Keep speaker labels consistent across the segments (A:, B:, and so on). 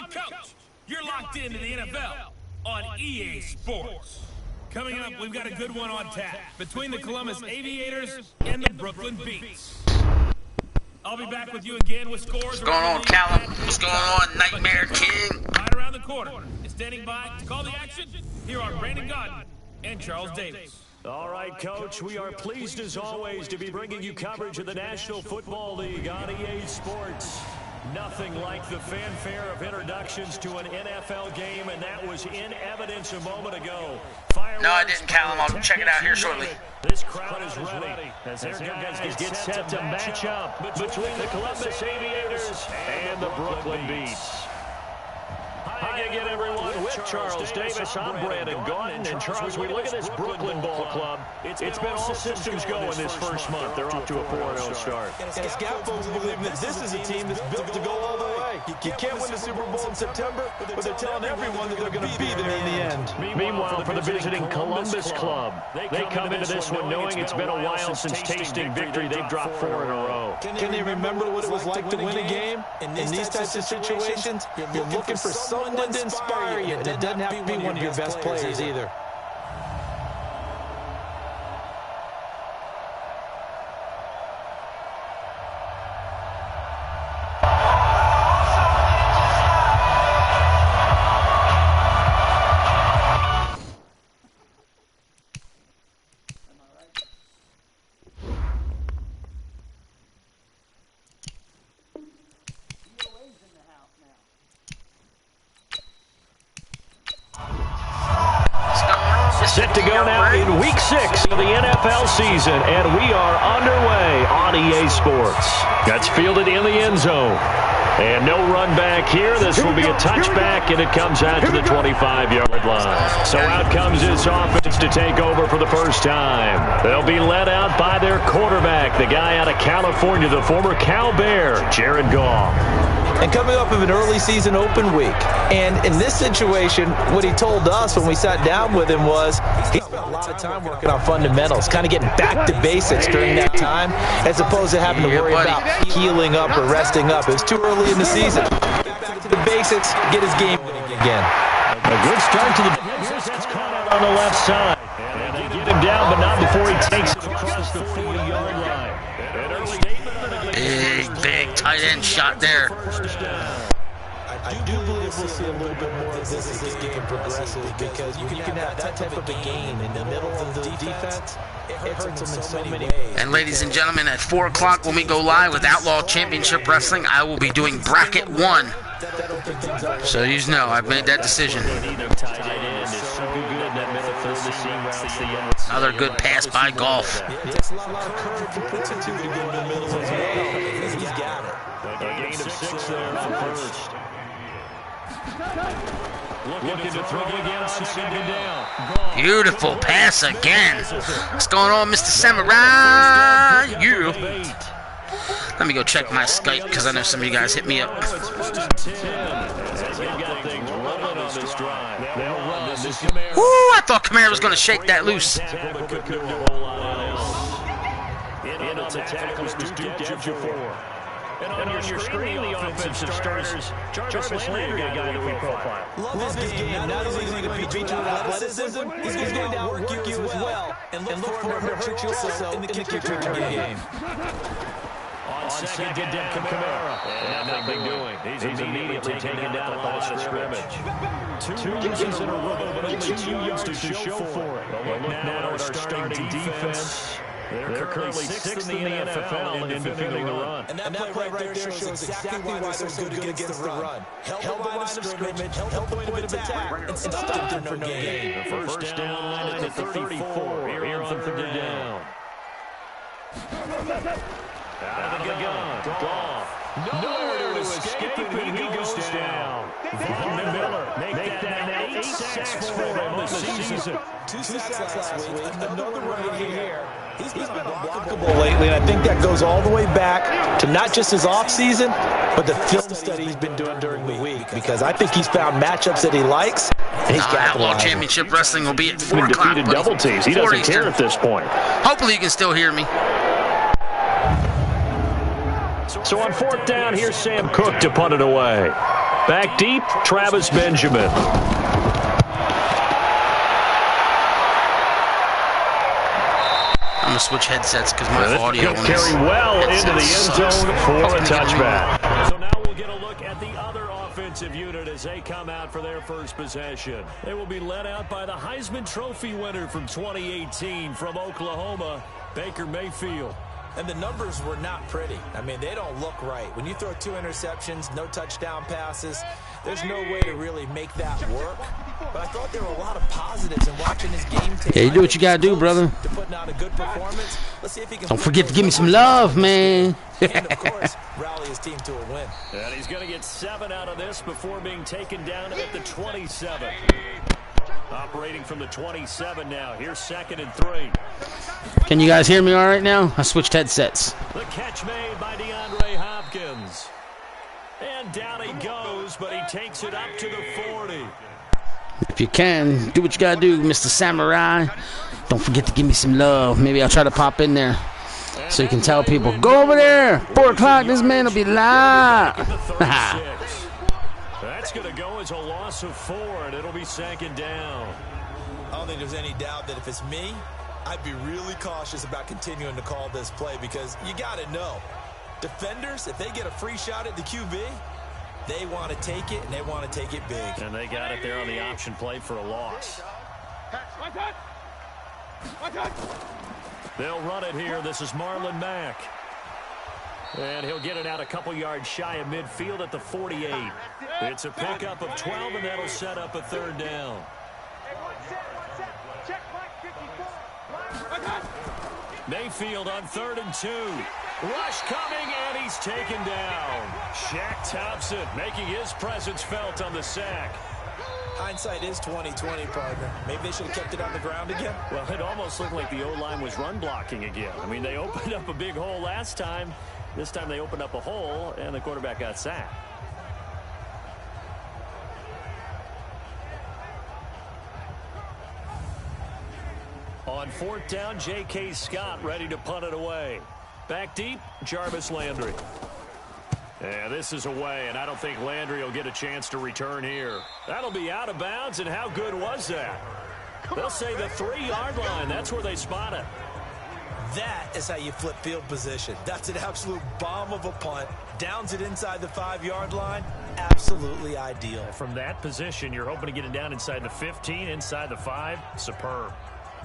A: the coach. You're locked into the NFL on EA Sports. Coming up, we've got a good one on tap between the Columbus Aviators and the Brooklyn Beats. I'll be back with you again with scores.
B: What's going on, Callum? What's going on, Nightmare King?
A: Right around the corner. And standing by to call the action, here are Brandon Godden and Charles Davis.
C: All right, Coach, we are pleased as always to be bringing you coverage of the National Football League on EA Sports. Nothing like the fanfare of introductions to an NFL game, and that was in evidence a moment ago.
B: No, I didn't, Callum. I'll check it out here shortly.
C: This crowd is ready as their guys get set to match up between the Columbus Aviators and the Brooklyn Beats. Hi again, everyone. With Charles Davis, I'm Brandon Godden. And Charles, we look at this Brooklyn Ball Club. It's been all systems going this first month. They're off to a 4-0 start.
D: And Scout folks believe that this is a team that's built to go all the way. You can't win the Super Bowl in September, but they're telling everyone that they're going to be there in the end.
C: Meanwhile, for the visiting Columbus Club, they come into this one knowing it's been a while since tasting victory. They've dropped 4 in a row.
D: Can they remember what it was like to win a game? In these types of situations, you're looking for someone to inspire you, and it doesn't have to be one of your best players either.
C: Set to go now in Week 6 of the NFL season, and we are underway on EA Sports. That's fielded in the end zone. And no run back here. This will be a touchback, and it comes out to the 25-yard line. So out comes this offense to take over for the first time. They'll be led out by their quarterback, the guy out of California, the former Cal Bear, Jared Goff.
D: And coming up of an early season open week. And in this situation, what he told us when we sat down with him was he spent a lot of time working on fundamentals, kind of getting back to basics during that time, as opposed to having to worry about healing up or resting up. It was too early in the season. Back to the basics, get his game winning again.
C: A good start to the business. That's caught out on the left side. And they get him down, but not before he takes it across the 40-yard line.
B: Big tight end shot there.
D: I do believe we'll see a little bit more of this as this game progresses, because you can have that type of a game in the middle of the defense. It hurts them in so many ways.
B: And ladies and gentlemen, at 4 o'clock when we go live with Outlaw Championship Wrestling, I will be doing Bracket 1. So you know, I've made that decision. Another good pass by Golf.
D: Takes a lot of courage to put it to get in the middle as well. He's got it.
C: A gain of 6 there for first. Looking to throw again on second down.
B: Beautiful pass again. What's going on, Mr. Samurai? You. Let me go check my Skype, because I know some of you guys hit me up. Woo, I thought Kamara was going to shake that loose.
C: And on your screen, the offensive starters, Jarvis Landry, a guy that we profile.
D: Love this game. Not only is he going to beat you with athleticism, he's going to outwork you as well. And look for him to hurt you also in the kick return game.
C: On second down, Kamara. And nothing doing. He's immediately taken down at the line of scrimmage. 2 losses in a row, but only 2 yards to show for it. Well, look now at our starting defense. They're currently 6th in the NFL in defending the run.
D: And that play right there shows exactly why they're so good against the run. Help the line of scrimmage, help the point of attack, and stop them from no gain.
C: The first down at the 34. Here on third down. Out of the gun. Goff. Nowhere to escape, and he goes down. Von Miller make that 8 sacks for him on the season.
D: 2 sacks last week, another right here. He's been unblockable lately, and I think that goes all the way back to not just his offseason, but the film study he's been doing during the week, because I think he's found matchups that he likes, and he's
B: Outlaw Championship Wrestling will be at 4 o'clock.
C: Defeated double teams. He doesn't care at this point.
B: Hopefully you can still hear me.
C: So on 4th down, here's Sam Cook to punt it away. Back deep, Travis Benjamin.
B: I'm going to switch headsets because my audio
C: is carry well into the end zone for a touchback. So now we'll get a look at the other offensive unit as they come out for their first possession. They will be led out by the Heisman Trophy winner from 2018 from Oklahoma, Baker Mayfield.
D: And the numbers were not pretty. I mean, they don't look right. When you throw 2 interceptions, no touchdown passes, there's no way to really make that work. But I thought there were a lot of positives in watching his game tape.
B: Yeah, you do what you got to do, brother.
D: To putting out a good performance. Let's see if he can.
B: Don't forget to give me some love, man.
D: And, of course, rally his team to a win.
C: And he's going to get 7 out of this before being taken down at the 27. Operating from the 27 now. Here's 2nd and 3.
B: Can you guys hear me all right now? I switched headsets.
C: The catch made by DeAndre Hopkins. And down he goes, but he takes it up to the 40.
B: If you can, do what you got to do, Mr. Samurai. Don't forget to give me some love. Maybe I'll try to pop in there so you can tell people, go over there. 4 o'clock, this man will be live.
C: That's going to go as a loss of 4, and it'll be 2nd down.
D: I don't think there's any doubt that if it's me, I'd be really cautious about continuing to call this play because you got to know, defenders, if they get a free shot at the QB, they want to take it, and they want to take it big.
C: And they got it there on the option play for a loss. They'll run it here. This is Marlon Mack. And he'll get it out a couple yards shy of midfield at the 48. It's a pickup of 12, and that'll set up a 3rd down. Mayfield on 3rd and 2. Rush coming, and he's taken down. Shaq Thompson making his presence felt on the sack.
D: Hindsight is 20/20, partner. Maybe they should have kept it on the ground again.
C: Well, it almost looked like the O-line was run blocking again. I mean, they opened up a big hole last time. This time they opened up a hole, and the quarterback got sacked. On 4th down, J.K. Scott ready to punt it away. Back deep, Jarvis Landry. And this is away, and I don't think Landry will get a chance to return here. That'll be out of bounds, and how good was that? They'll say the 3-yard line. That's where they spot it.
D: That is how you flip field position. That's an absolute bomb of a punt. Downs it inside the 5-yard line. Absolutely ideal.
C: From that position, you're hoping to get it down inside the 15, inside the 5. Superb.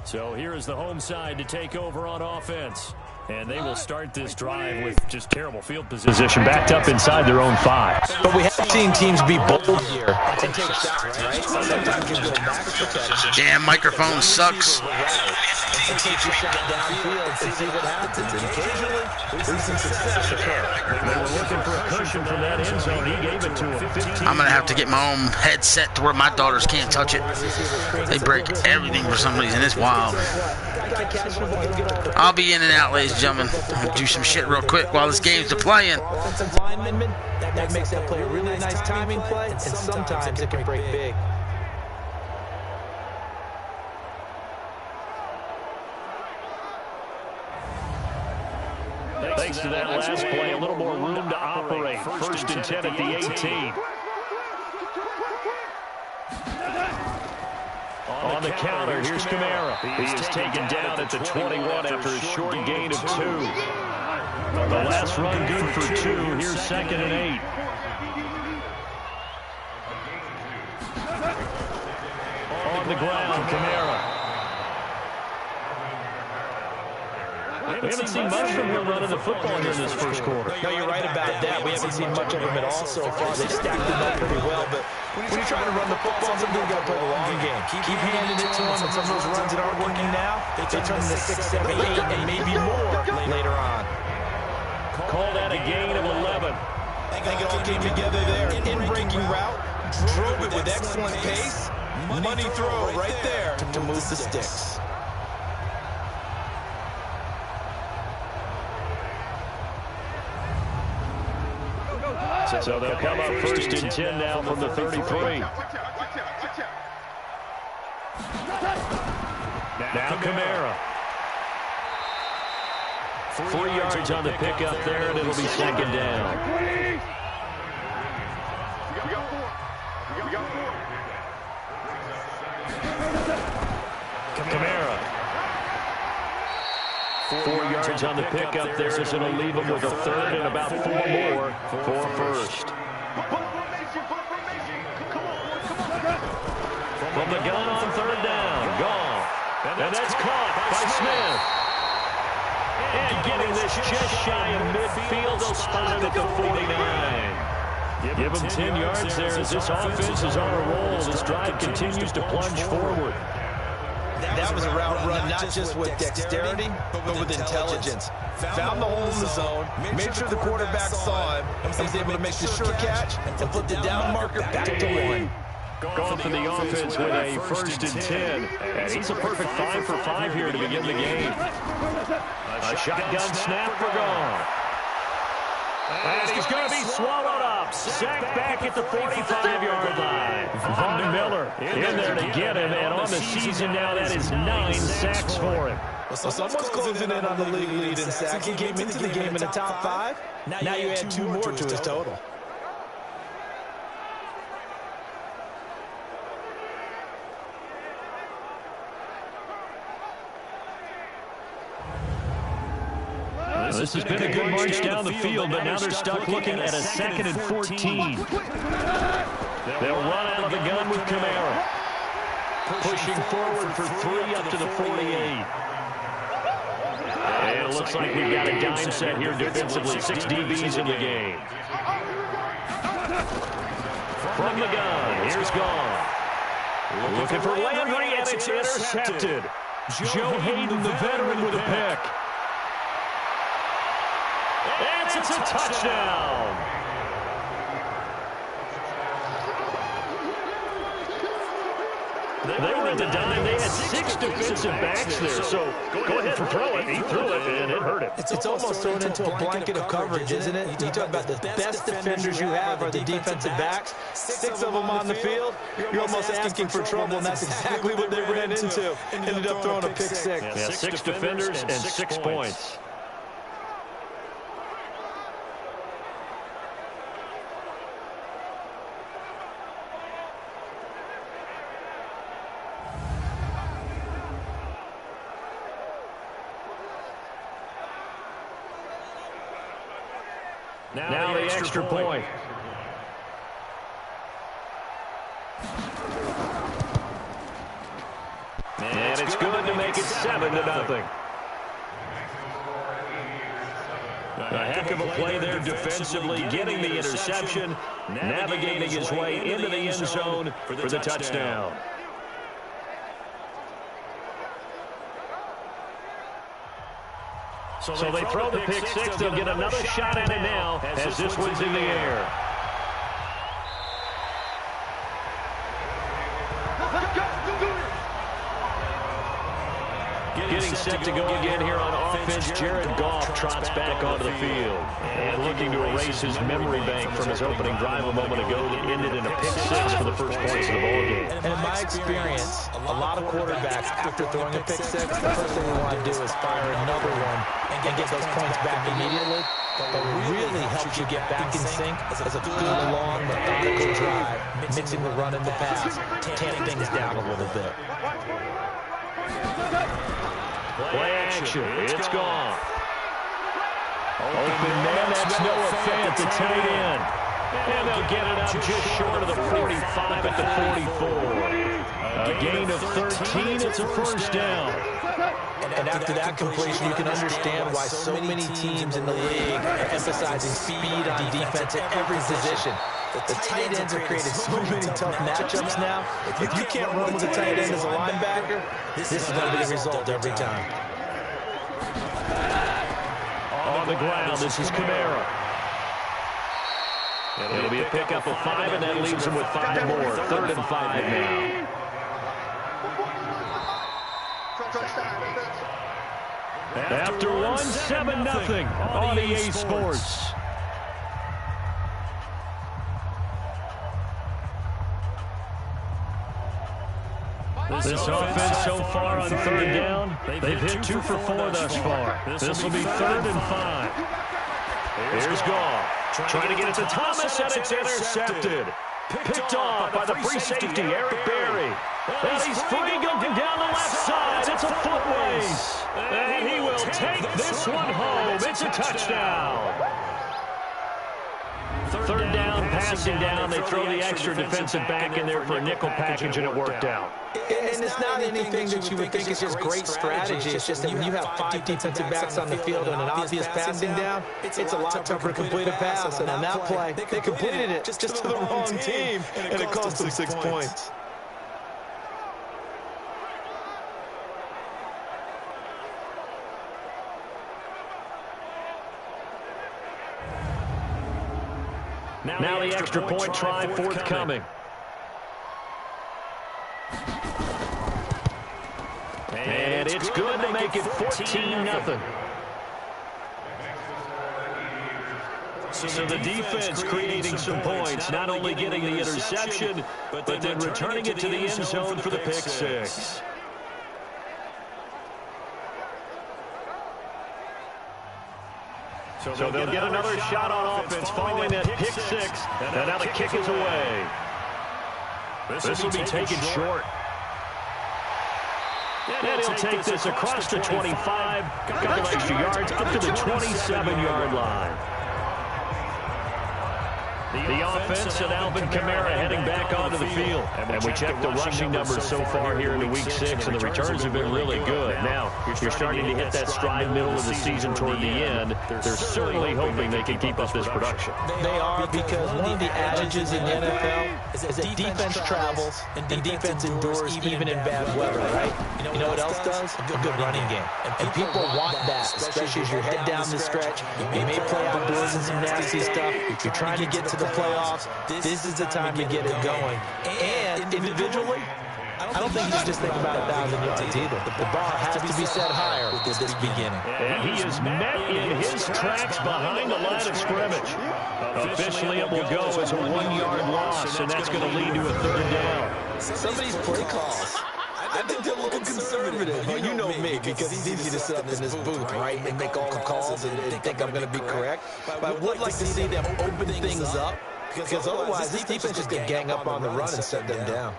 C: So here is the home side to take over on offense. And they will start this drive with just terrible field position. Backed up inside their own 5.
D: But we have seen teams be bold here and take shots, right? Sometimes you go back protection.
B: Damn, microphone sucks.
D: And take your shot downfield and see what happens. And occasionally, we see some success occur.
C: They were looking for a cushion from that end zone. He gave it to him.
B: I'm going to have to get my own headset to where my daughters can't touch it. They break everything for some reason. It's wild. I'll be in and out, ladies and gentlemen. I'm going to do some shit real quick while this game's playing.
D: Offensive lineman, that makes that play a really nice timing play, and sometimes it can break big.
C: Thanks to that last play, a little more room to operate. 1st and 10 at the 18. On the counter, here's Kamara. He is taken down at the 21 after a short gain of 2. The last run good for 2. Here's 2nd and 8. On the ground, Kamara. We haven't seen much from him running the football here in this first quarter.
D: No, you're right about that. We haven't seen much of him at all so far. They've stacked him up pretty well, but when you're trying to run the football, sometimes you've got to play the long game. Keep handing it to him, and some of those runs that aren't working now, they turn into 6, 7, 8, and maybe more later on.
C: Called out a gain of 11.
D: I think it all came together there. In-breaking route, drove it with excellent pace. Money throw right there to move the sticks.
C: So they'll come up 1st and 10 now from the 33. Now Kamara. 3 yards on the pickup there, and it'll be 2nd down. 4 yards on the pickup there, so it'll leave them with a third and about 4 more for first. From the gun on third down, gone. And that's caught by Smith. And getting this just shy of midfield, they'll spot it at the 49. Give them 10 yards there as this offense is on a roll. This drive continues to plunge forward.
D: That was a route run, not just with dexterity, but with intelligence. Found the hole in the zone, made sure the quarterback saw him, and was able to make the sure catch and put the down marker back to 1.
C: Gone for the offense with a 1st and 10. And he's a perfect 5 for 5 here to begin the game. A shotgun snap for gone. And he's going to be swallowed up. Sacked back at the 45-yard line. Von Miller in there to get him. And on the season now, that is 9 sacks for him.
D: So someone's closing in on the league lead in sacks. He came into the game in the top 5. Now you add 2 more to his total.
C: This has been a good march down the field, but now they're stuck looking at a 2nd and 14. They'll run out of the gun with Kamara. Pushing forward for 3 up to the 48. And it looks like we've got a dime set here defensively. 6 DBs in the game. From the gun, here's gone. Looking for Landry, and it's intercepted. Joe Hayden, the veteran, with a pick. It's a touchdown. They were in the dime. They had 6 defensive backs there, so go ahead and throw it. He threw it, and it hurt him.
D: It's almost thrown into a blanket of coverage, isn't it? You talk about the best defenders you have are the defensive backs. 6 of them on the field. You're almost asking for trouble, and that's exactly what they ran into. Ended up throwing a pick 6.
C: Yeah, 6 defenders and 6 points. Now the extra point. And it's good to make it 7-0. A heck of a play there defensively, getting the interception, navigating his way into the end zone for the touchdown. So they throw the pick 6. They'll get another shot at it now as this one's in the air. Getting set to go again here on offense. Jared Goff trots back onto the field. And looking to erase his memory bank from his opening drive a moment ago that ended in a pick 6 for the first points of the ballgame.
D: And in my experience, a lot of quarterbacks, after throwing a pick 6, the first thing we want to do is fire another one and get those points back immediately. But what really helps you get back in sync is a good, long, methodical drive, mixing the run and the pass, tamp things down a little bit.
C: Play action. It's gone. Open man, that's Noah Fant, the tight end. And they'll get it up just short of the 45 at the 44. A gain of 13. It's a first down.
D: And after that completion, you can understand why so many teams in the league are emphasizing speed on defense at every position. The tight ends have created so many tough matchups now. If you can't run with a tight end as a linebacker, this is going to be the result every time.
C: On the ground, this is Kamara. It'll be a pickup of 5, and that leaves him with 5 more. 3rd and 5 now. After 1, 7-0 on EA Sports. This offense so far on 3rd down, they've hit 2 for 4 thus far. This will be 3rd and 5. Here's Goff. Trying to get it to Thomas, and it's intercepted. Picked off by the free safety, Eric Berry. And he's free going down the left side. It's a foot race. And he will take this one home. It's a touchdown. Third down, passing down. They throw the extra defensive back in there for a nickel package, and it worked out.
D: And it's not anything that you would think is just great strategy. It's just that when you have 5 defensive backs on the field and an obvious passing down, it's a lot tougher to complete a pass. And on that play, they completed it just to the wrong team, and it cost them 6 points.
C: Now the extra point try forthcoming. And it's good to make it 14-0. So the defense creating some points, not only getting the interception, but then returning it to the end zone for the pick six. So they'll get another shot on offense following that pick six. And now the kick is away. This will be taken short. And he'll take this across the 25, couple extra yards, up to the 27-yard line. The offense and Alvin Kamara heading back onto the field. And we checked the rushing numbers so far here into Week 6, and the returns have been really good. Now, you're starting to hit that stride middle of the season toward the end. They're certainly hoping they can keep up this production.
D: They are, because one of the adages in the NFL is that defense travels and defense endures even in bad weather, right? You know what else does? A good running game. And people want that, especially as you head down the stretch. You may play outdoors in some nasty stuff. You're trying to get to the playoffs. This is the time to get it going. And individually, I don't think you should just think about 1,000 yards either. The bar has to be set higher with this beginning.
C: And he is met in his tracks behind the line of scrimmage. Officially, it will go as a 1-yard loss, and that's going to lead to a third down.
D: Somebody's play calls, I think they're a little conservative. Well, you know me, because it's easy to sit up in this booth, right, and make all the calls and think I'm going to be correct. But I would like to see them open things up, because otherwise this defense just going to gang up on the run and set them down.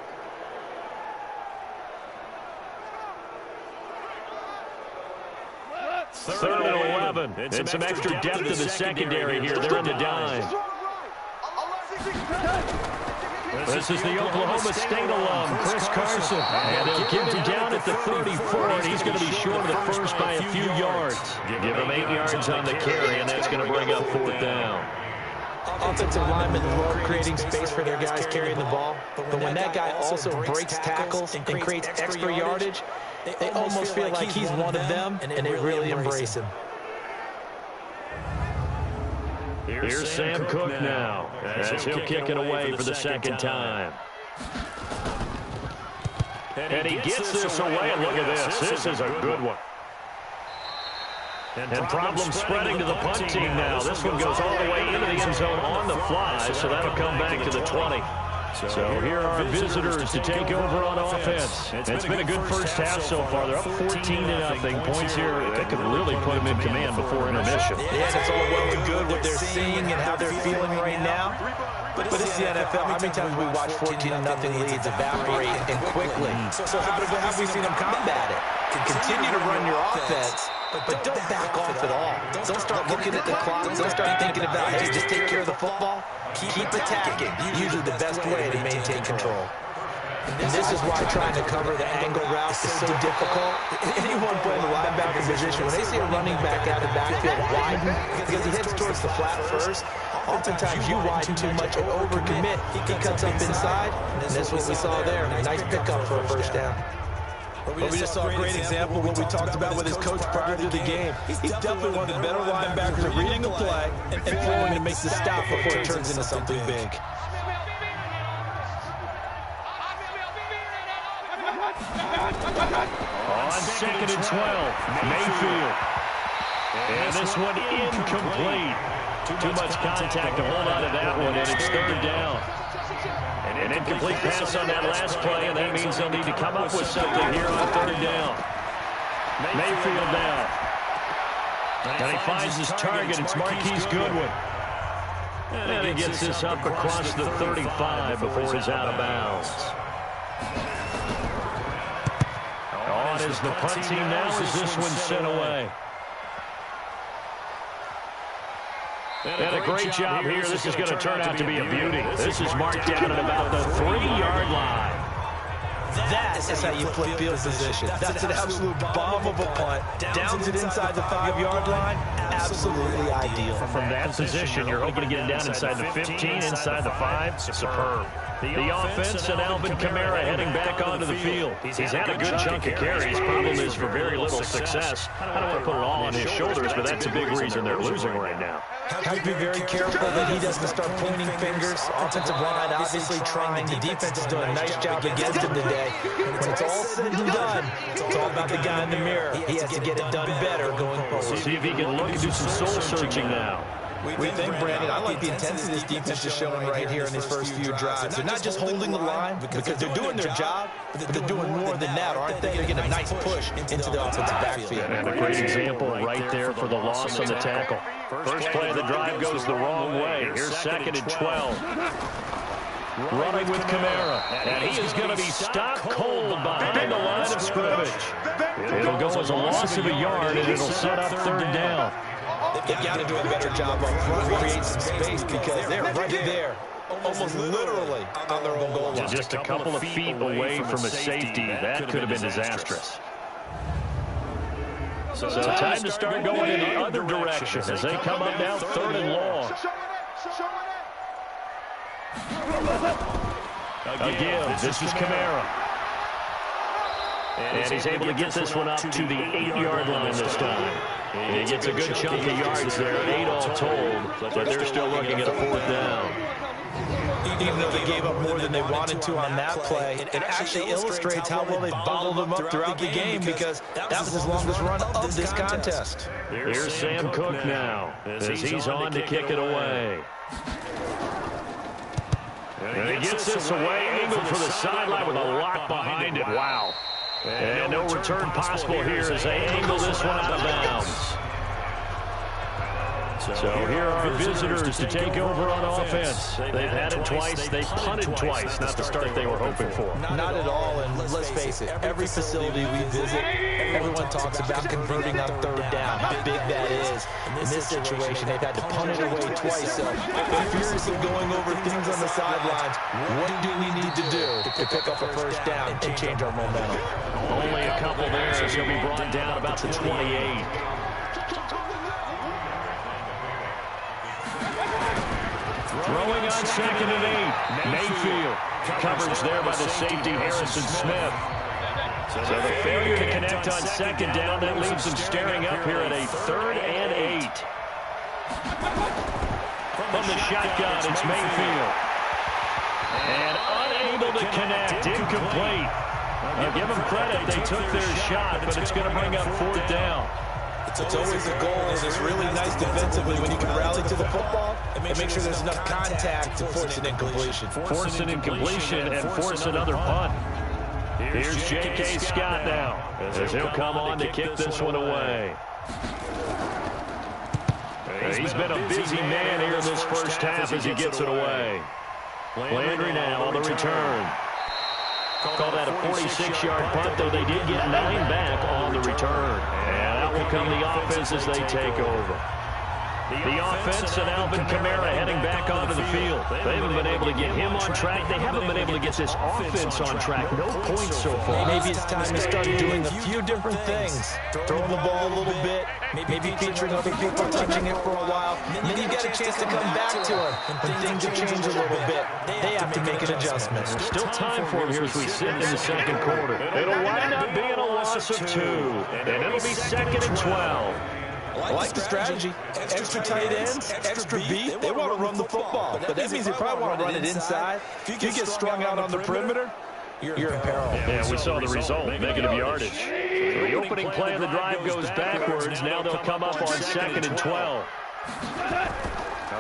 C: Third and 11. And some extra depth to the secondary here. They're in the dime. This is the Oklahoma State alum, Chris Carson. And they'll give him down at the 34, and he's going to be short of the first by a few yards. Give him 8 yards on the carry, and that's going to bring up fourth down.
D: Offensive linemen love creating space for their guys carrying the ball, but when that guy also breaks tackles and creates extra yardage, they almost feel like he's one of them, and they really embrace him.
C: Here's Sam Cook now, as he'll kick it away for the second time. And he gets this away, and look at this. This is a good one. And problem spreading to the punt team now. This one goes all the way into the end zone on the fly, so that'll come back to the 20. So here are our visitors to take over on offense. It's been a good first half so far. They're up 14-0. Points here that could really put them in command before intermission.
D: Yeah, it's all well and good what they're seeing and how they're feeling right now. But it's the NFL. How many times we watch 14-0 leads evaporate and quickly? So have we seen them combat it? Continue to run your offense, but don't back off at all. Don't start looking at the clock. Don't start thinking about, hey, just take care of the football. Keep attacking. Usually the best way to maintain control. And this is why trying to cover the angle route is so difficult. Anyone playing the linebacker position, when they see a running back out of the backfield widen, because he heads towards the flat first, oftentimes you widen too much or overcommit. He cuts up inside, and that's what we saw there. Nice pickup for a first down. But we just saw a great example of what we talked about with his coach prior to the game. He's definitely one of the better linebackers at reading the play and flowing to make the stop before it turns into something big.
C: On second and 12, Mayfield. And this one incomplete. Too much contact to hold on to that one, and it's third down. An incomplete pass on that last play, and that means they'll need to come up with something here on third down. Mayfield now. And he finds his target. It's Marquise Goodwin. And he gets this up across the 35 before he's out of bounds. On is the punt team now as this one's sent away. And a great job here. This is going to turn out to be a beauty. This is marked down at about the 3-yard line.
D: That is how you flip field position. That's an absolute bomb of a punt. Downs it inside the 5-yard line. Absolutely ideal.
C: From that position, you're hoping to get it down inside the 15, inside the 5. Superb. The offense and Alvin Kamara heading back onto the field. He's had a good chunk of carries. Problem is for very little success. I don't want to put it all on his shoulders, but that's a big reason they're losing right now.
D: Have to be very careful that he doesn't start pointing fingers. Offensive line obviously trying. The defense is doing a nice job against him today. When it's all said and done, it's all about the guy in the mirror. He has to get it done better going forward.
C: See if he can look and do some soul-searching now.
D: We think, Brandon, I like the intensity this defense is showing right here in these first few drives. They're not just holding the line because they're doing their job, but they're doing more than that, aren't they? They're getting a nice push into the offensive backfield.
C: And a great example right there for the loss on the tackle. First play of the drive goes the wrong way. Here's 2nd and 12. Running with Kamara. And he is going to be stopped cold behind the line of scrimmage. It'll go as a loss of a yard, and it'll set up 3rd down.
D: They've got to do a better job up front, create some space because they're right there, almost literally on their own goal line.
C: Just a couple of feet away from a safety. That could have been disastrous. So time to start going in the other direction as they come up now 3rd and long. Again, this is Kamara. And he's able to get this one up to the 8-yard line this time. He gets a good chunk of yards there, 8 all told, but they're still looking at a 4th down.
D: Even though they gave up more than they wanted to on that play, it actually illustrates how well they bottled them up throughout the game because that was his longest run of this contest.
C: Here's Sam Cook now as he's on to kick it away. And he gets this away, angled for the sideline with a lock behind it. Wow. And no return possible here as they angle this one out of bounds. So here are visitors to take over on offense. They've had it twice. They've punted twice. Not the start they were hoping for.
D: Not at all, and let's face it, every facility we visit, everyone talks about converting on 3rd down, how big that is. In this situation, they've had to punt it away twice, so they're furiously going over things on the sidelines. What do we need to do to pick up a 1st down and change our momentum?
C: Only a couple there as he'll be brought down about the 28. Throwing on 2nd and 8. Mayfield. Coverage there by the safety, Harrison Smith. So the failure to connect on 2nd down, that leaves them staring up here at a 3rd and 8. From the shotgun, it's Mayfield. And unable to connect, incomplete. I'll give them credit, they took their shot, but it's going to bring up 4th down.
D: It's always a goal, and it's really nice defensively when you can rally to the football and make sure there's enough contact to force an incompletion.
C: Force an incompletion and force another punt. Here's J.K. Scott now as he'll come on to kick this one away. He's been a busy man here in this first half as he gets it away. Landry now on the return. Call that a 46-yard punt, though they did get 9 back on the return. And out will come the offense as they take over. The offense and Alvin Kamara heading back onto the field. They haven't been able to get him on track. They haven't been able to get this offense on track. No points so far.
D: Maybe it's time to start doing a few different things. Throwing the ball a little bit, maybe featuring other people touching it for a while. And then you get a chance to come back to it, and things have changed a little bit. They have to make an adjustment.
C: Still time for him here as we sit in the 2nd quarter. It'll wind up being a loss of 2, and it'll be 2nd and 12.
D: I like the strategy. Extra tight ends, extra beat. They want to run the football, but that means they probably want to run it inside. If you get strung out on the perimeter, you're in peril.
C: Yeah, we saw the result, negative yardage. So the opening play of the drive goes backwards. Now they'll come up on 2nd and 12.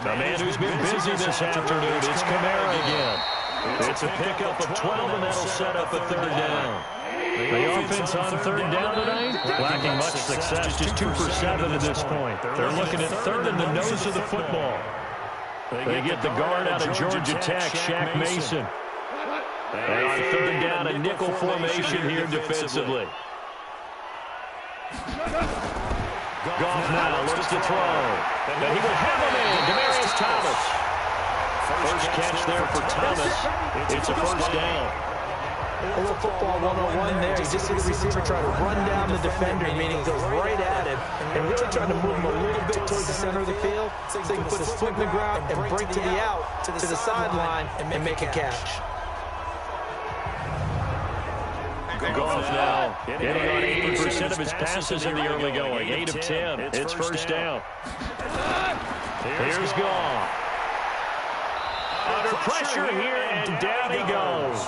C: The man who's been busy this afternoon, it's Kamara again. It's a pickup of 12, and that'll set up a 3rd down. The offense on 3rd down tonight, lacking much success, just 2 for 7 at this point. They're looking at 3rd in the nose of the football. They get the guard out of Georgia Tech, Shaq Mason. And on third down, a nickel formation here defensively. Goff now looks to throw. And he will have him in. Demaryius Thomas. First catch there for Thomas. It's a first down.
D: A little football 101 there. You just see the receiver try to run down the defender, meaning goes right at him, and really trying to move him a little bit towards the center of the field so he can put his foot in the ground and break to the out, to the sideline, and make a catch.
C: Goff now getting on 80% of his passes in the early going. 8 of 10. It's first down. Here's Goff. Under pressure here, and down he goes.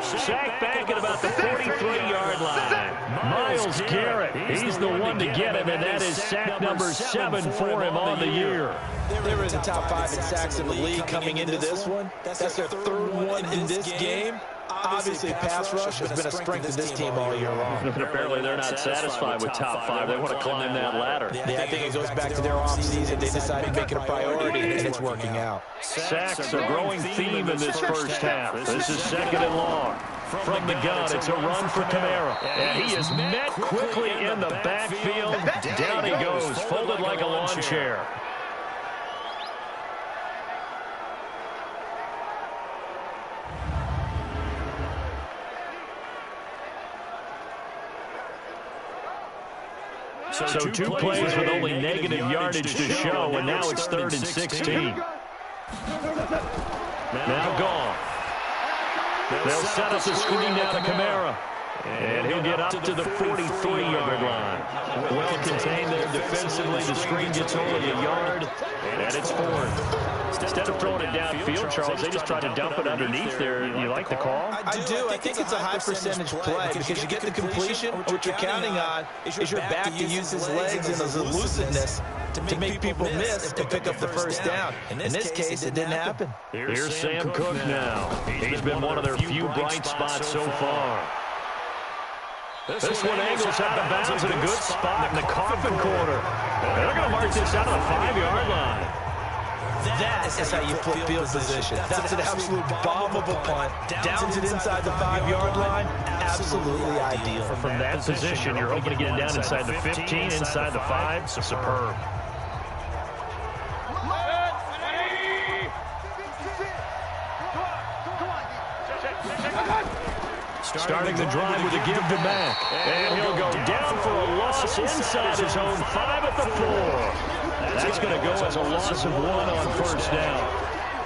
C: Sacked back at about the 43-yard line. Myles Garrett, he's the one to get him, and that is sack number 7 for him on the year.
D: They were in the top 5 in sacks in the league coming into this one. That's their third one in this game. Obviously, pass rush has been a strength of this team all year long.
C: But apparently, they're not satisfied with top 5. They want to climb that ladder.
D: Yeah, I think it goes back to their offseason. They decided to make it a priority, and it's working out.
C: Sacks, a growing theme in this first half. This is second and long. From the gun, it's a run for Kamara. And he is met quickly in the backfield. Down he goes, folded like a lawn chair. So two plays with only negative yardage to show, and now it's 3rd and 16. Now gone. They'll set up the screen now to Kamara. And he'll get up to the 43-yard line. Well contained there defensively. The screen gets only a yard, and it's 4th. Instead of throwing it downfield, Charles, they just tried to dump it underneath there. You like the call?
D: I do. I think it's a high percentage play because you get the completion. What you're counting on is your back to use his legs and his elusiveness to make people miss and pick up the first down. In this case, it didn't happen.
C: Here's Sam Cook now. He's been one of their few bright spots so far. This one angles out of bounds in a good spot in the coffin corner. They're going to mark this out of the 5-yard line.
D: That is how you flip field position. That's an absolute bomb of a punt. Downs it inside the 5-yard line. Absolutely ideal.
C: From that position, you're hoping to get it down inside the 15, inside the 5. So superb. Starting the drive with a give to Mack. And he'll go down for a loss inside his own 5 at the 4. That's going to go as a loss of 1 on first down.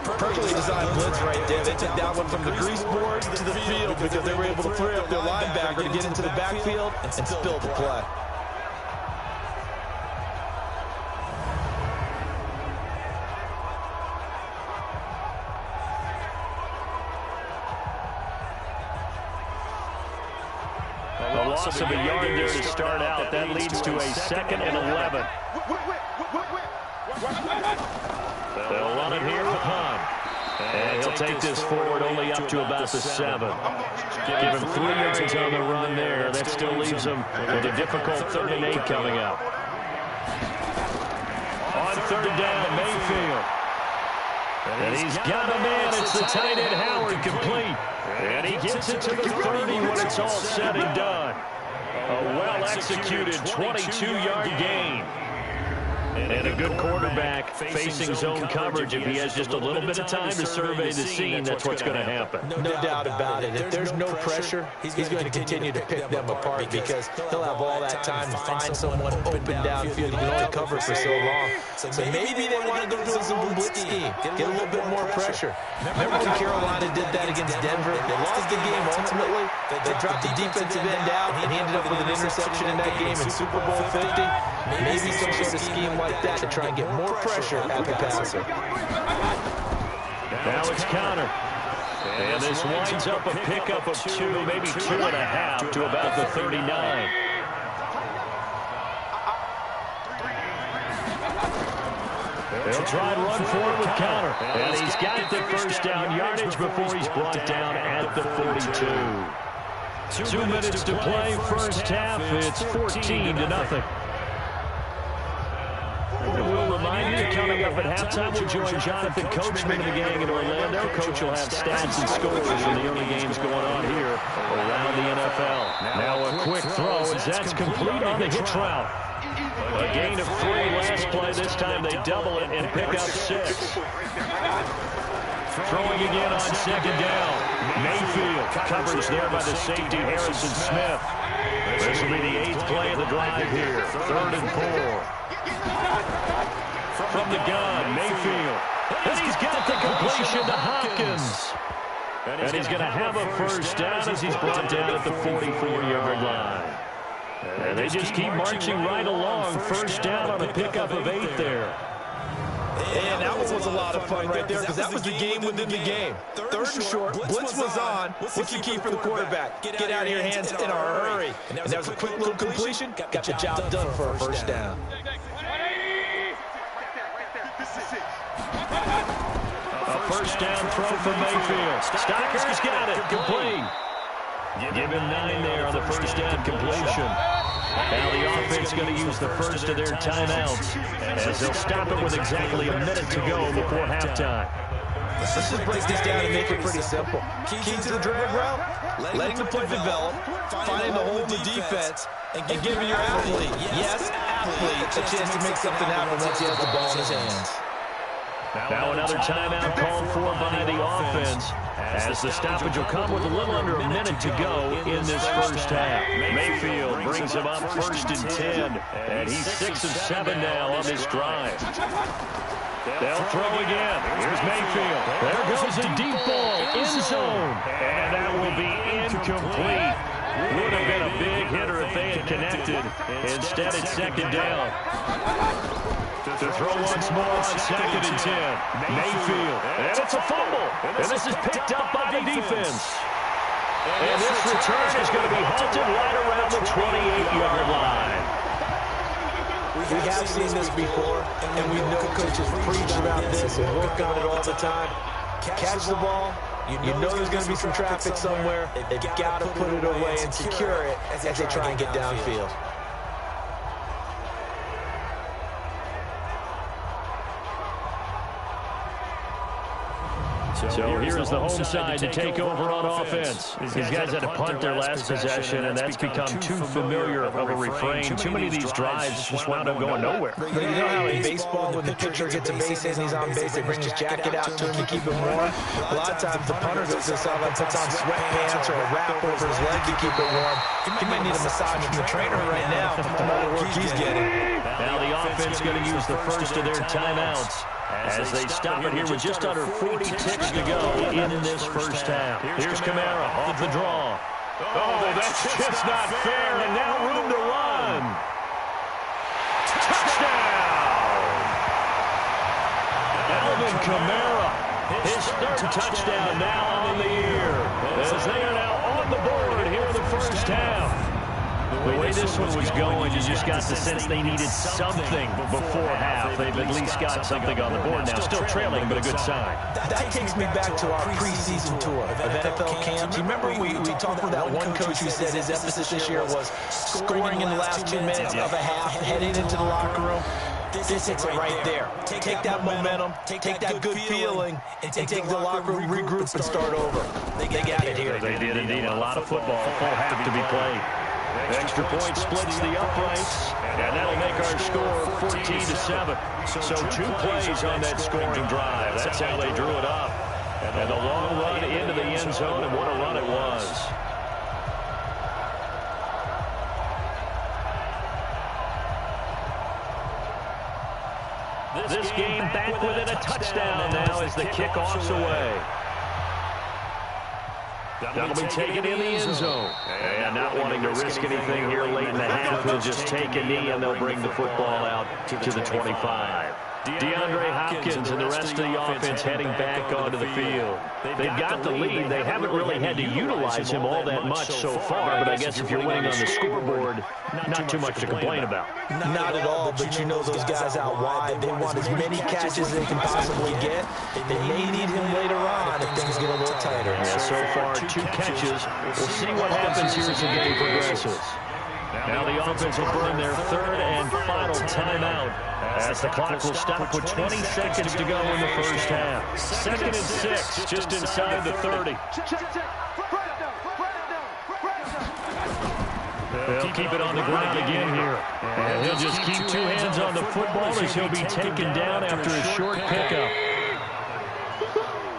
D: Perfectly designed blitz right there. They took that one from the grease board to the field because they were able to free up their linebacker to get into the backfield and spill the play.
C: A loss of a yard there to start out. That leads to a 2nd and 11. They'll run it here for punt. And he'll take this forward only up to about the 7. Give him 3 yards on the run there. That still leaves him with a difficult 3rd and 8 coming up. On 3rd down, Mayfield. And he's got a man. It's the tight end Howard complete. And he gets it to the 30 when it's all said and done. A well-executed 22-yard gain. And a good quarterback facing zone coverage. If he has just a little bit of time to survey the scene, that's what's going to happen.
D: No doubt about it. If there's no pressure, he's going to continue to pick them apart because he'll have all that time to find someone open downfield. He can only cover for so long. So maybe they want to go to a zone blitz scheme, get a little bit more pressure. Remember when Carolina did that against Denver? They lost the game ultimately. They dropped the defensive end out, and he ended up with an interception in that game in Super Bowl 50. Maybe some sort of scheme like that to try and get more pressure at the passer.
C: Now it's counter. And this winds up a pickup of 2, maybe 2.5 to about the 39. They'll try and run forward with counter. And he's got the first down yardage before he's brought down at the 42. 2 minutes to play first half. It's 14-0. We'll remind you, coming up at halftime, we'll join Jonathan Coachman of the gang in Orlando. Coach will have stats and scores from the early games going on here around the NFL. Now a quick throw as that's complete on the hitch route. A gain of 3 last play. This time they double it and pick up 6. Throwing again on second down. Mayfield, coverage there by the safety Harrison Smith. This will be the 8th play of the drive here. 3rd and 4. From the gun, Mayfield. And he's got the completion to Hopkins. And he's going to have a first down as he's brought down at the 44-yard line. And they just keep marching right along. First down on a pickup of 8 there.
D: And that was a lot of fun right there because that was the game within the game. 3rd and short, blitz was on. What's the key for the quarterback? Get out of your hands in a hurry. And that was a quick little completion. Got the job done for a first down.
C: A first down throw for Mayfield. Stocker's got it. Complete. Give him 9 there on the first down completion. Now the offense going to use the first of their timeouts as they'll stop it with exactly a minute to go before halftime.
D: Let's just break this down and make it pretty simple. Key to the dribbling route, letting the play develop, finding the hole in the defense, and giving your athlete, yes, athlete, a chance to make something happen once he has the ball in his hands.
C: Now another timeout called for by the offense as the stoppage will come with a little under a minute to go in this first half. Mayfield brings him up 1st and 10, and he's 6 of 7 now on this drive. They'll throw again. Here's Mayfield. There goes a deep ball in zone, and that will be incomplete. Would have been a big hitter if they had connected. Instead, it's 2nd down. To throw once more on 2nd and 10. Mayfield. And it's a fumble. And this is picked up by the defense. And this return is going to be halted right around the 28-yard line.
D: We have seen this before, and we know coaches preach about this and work on it all the time. Catch the ball. You know there's going to be some traffic somewhere. They've got to put it away and secure it as they try and get downfield.
C: So here's the home side to take over on offense. These guys had to punt their last possession, and that's become too familiar of a refrain. Too many of these drives just wound up going nowhere.
D: But you know how in baseball, when the pitcher gets a base hit and he's on base, they bring his jacket out to him to keep him warm? A lot of times the punter goes this out and puts on sweatpants or a wrap over his leg to keep it warm. He might need a massage from the trainer right now from all the work he's getting.
C: Now the offense going to use the first of their timeouts as they stop it here with just under 40 ticks to go in this first half. Here's Kamara off the draw. Oh, that's just not fair, and now room to run. Touchdown! Alvin Kamara, his 3rd touchdown now on the year, as they are now on the board here in the first half. The way this one was going, you just got the sense they needed something before half. They've at least got something on the board now. Still trailing, but a good sign.
D: That takes me back to our preseason tour of NFL camps. You remember we talked with that one coach who said his emphasis this year was scoring in the last 2 minutes of a half, heading into the locker room. This hits it right there. Take that momentum, take that good feeling, and take the locker room, regroup, and start over. They got it here.
C: They did indeed. A lot of football, full half to be played. Extra point splits the uprights, and that'll make our score 14-7. So 2 plays on that scoring drive. That's how they drew it up. And a long run into the end zone, and what a run it was. This game back within a touchdown now as the kickoff's away. That'll be taken in the end zone. And not wanting to risk anything here late in the half, they'll just take a knee and they'll bring the football out to the 25. DeAndre Hopkins and the rest of the offense heading back onto the field. They've got the lead. They haven't really had to utilize him all that much so far, but I guess if you're winning on the scoreboard, not too much to complain about.
D: Not at all, but you know those guys out wide, they want as many catches as they can possibly get. They may need him later on if things get a little tighter.
C: Yeah, so far, 2 catches. We'll see what happens here as the game progresses. Now the offense will burn their third and final timeout as the clock will stop with 20 seconds to go in the first half. 2nd and 6, just inside the 30. They'll keep it on the ground again here. And he'll just keep two hands on the football as he'll be taken down after a short pickup.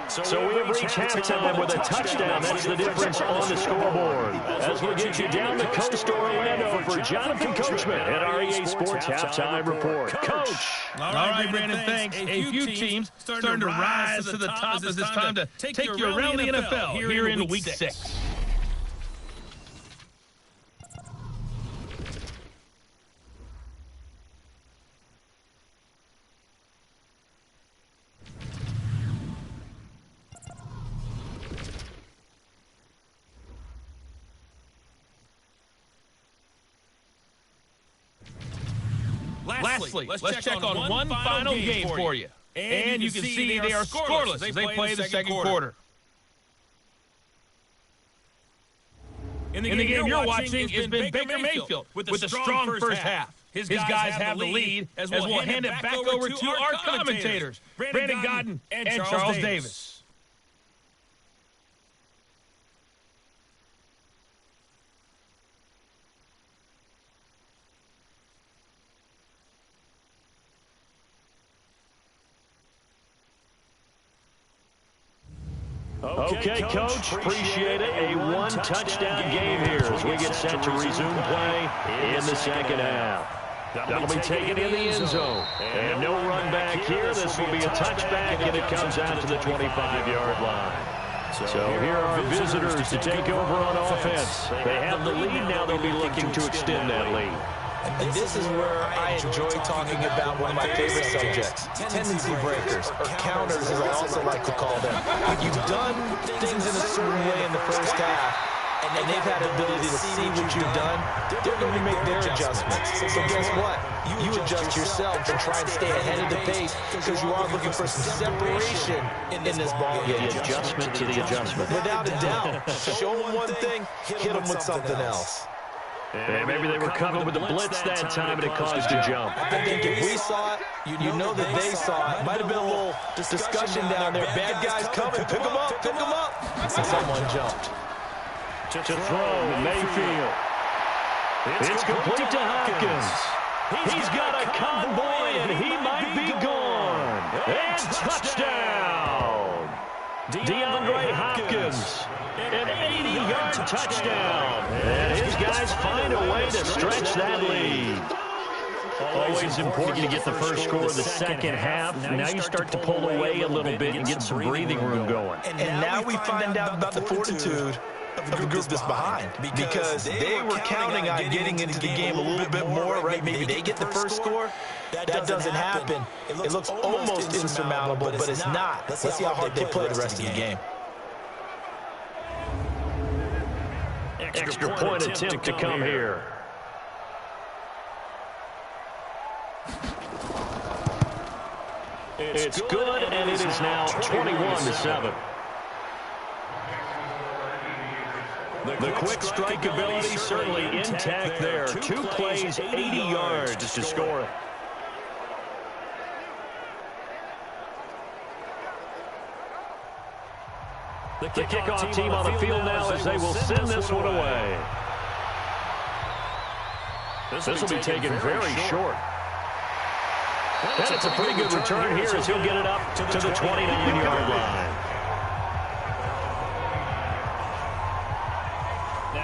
C: So we have reached halftime with a touchdown. That's the difference on the scoreboard. As we'll get you down the coast to Orlando for Jonathan Coachman at our EA Sports Halftime Report. Coach.
A: All right, Brandon, thanks. A few teams starting to rise to the top as it's time to take you around the NFL here in Week 6. Lastly, let's check on one final game for you. And you can see they are scoreless as they play the second quarter. In the game you're watching has been Baker Mayfield with a strong first half. His guys have the lead as we'll hand it back over to our commentators, Brandon Godden and Charles Davis.
C: Okay, Coach, appreciate it. A one-touchdown game here as we get set to resume play in the second half. That'll be taken in the end zone. And no run back here. This will be a touchback, and it comes out to the 25-yard line. So here are our visitors to take over on offense. They have the lead. Now they'll be looking to extend that lead.
D: And this is where I enjoy talking about one of my favorite subjects, tendency breakers, or counters as I also like to call them. You've done things in a certain way in the first half, and they've had the ability to see what you've done. They're going to make their adjustments. So guess what? You adjust yourself and try and stay ahead of the pace because you are looking for some separation in this ball game.
C: The adjustment to the adjustment.
D: Without a doubt. Show them one thing, hit them with something else.
C: And maybe they were coming with the blitz that time, and it caused a jump.
D: I think if we saw it, you know that they saw it. Might have been a little discussion down there. Bad guys coming. Pick them up. Pick them up. Someone jumped.
C: To throw, Mayfield. It's complete to Hopkins. He's got a convoy, and he might be gone. And touchdown. DeAndre Hopkins. An 80-yard touchdown. And his guys find a way to stretch that lead. Always important to get the first score of the second half. Now you start to pull away a little bit and get some breathing room going.
D: And now we find out about the fortitude of the group that's behind, because they were counting on getting into the game a little bit more, right? Maybe they get the first score. That doesn't happen. It looks almost insurmountable, but it's not. Let's see how hard they play the rest of the game.
C: Extra point attempt to come here. It's good, and it is now 21-7. The quick strike ability certainly intact there. 2 plays, 80 yards to score it. The kickoff team on the field now as they will send this one away. This will be taken very short. And it's a pretty good return here as he'll get it up to the 29-yard line.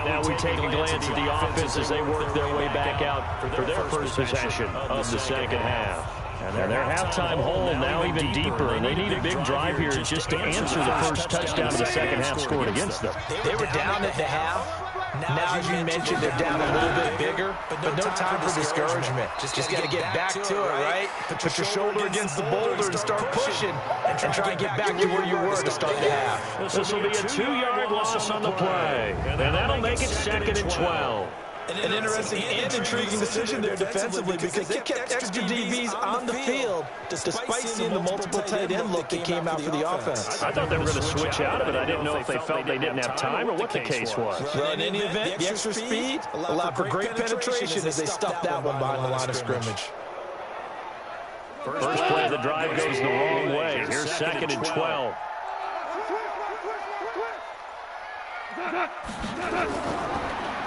C: Now we take a glance at the offense as they work their way back out for their first possession of the second half. And their halftime hole now even deeper, and they need a big drive here just to answer the first touchdown of the second half scored against them.
D: They were down at the half. Now, as you mentioned, they're down a little bit bigger, but no time for discouragement. Just got to get back to it, right? Put your shoulder against the boulder and start pushing and try and get back to where you were to start the half.
C: This will be a 2-yard loss on the play, and that'll make it 2nd and 12.
D: An interesting and intriguing decision there defensively because they kept extra DBs on the field despite seeing the multiple tight end look that came out for the offense.
C: I thought they were going to switch out of it. I didn't know if they felt they didn't have time or what the case was.
D: Well, in any event, the extra speed allowed for great penetration as they stuffed that one behind the line of scrimmage.
C: First play of the drive goes the wrong way. Here's 2nd and 12.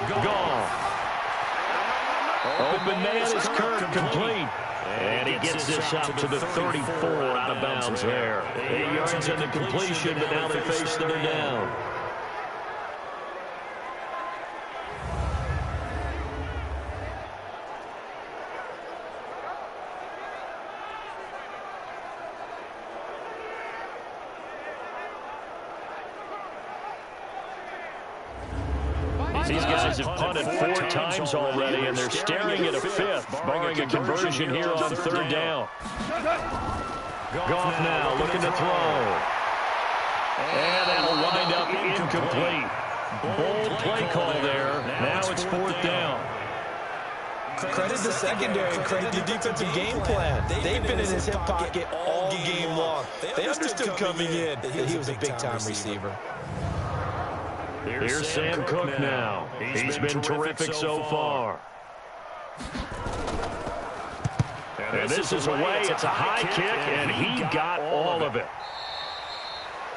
C: Gone. Open man is Kirk, complete. And he gets this up to the 34 out of bounds there. 8 yards on the completion, but now they face 3rd down. These guys have punted 4 times already, and they're staring at a 5th, barring a conversion here on 3rd down. Goff now looking to throw. And that'll wind up incomplete. Bold play call there. Now it's 4th down.
D: Credit the secondary, credit the defensive game plan. They've been in his hip pocket all game long. They understood coming in that he was a big-time receiver.
C: Here's Sam Cook now. He's been terrific so far. And this is away. It's a high kick, and he got all of it.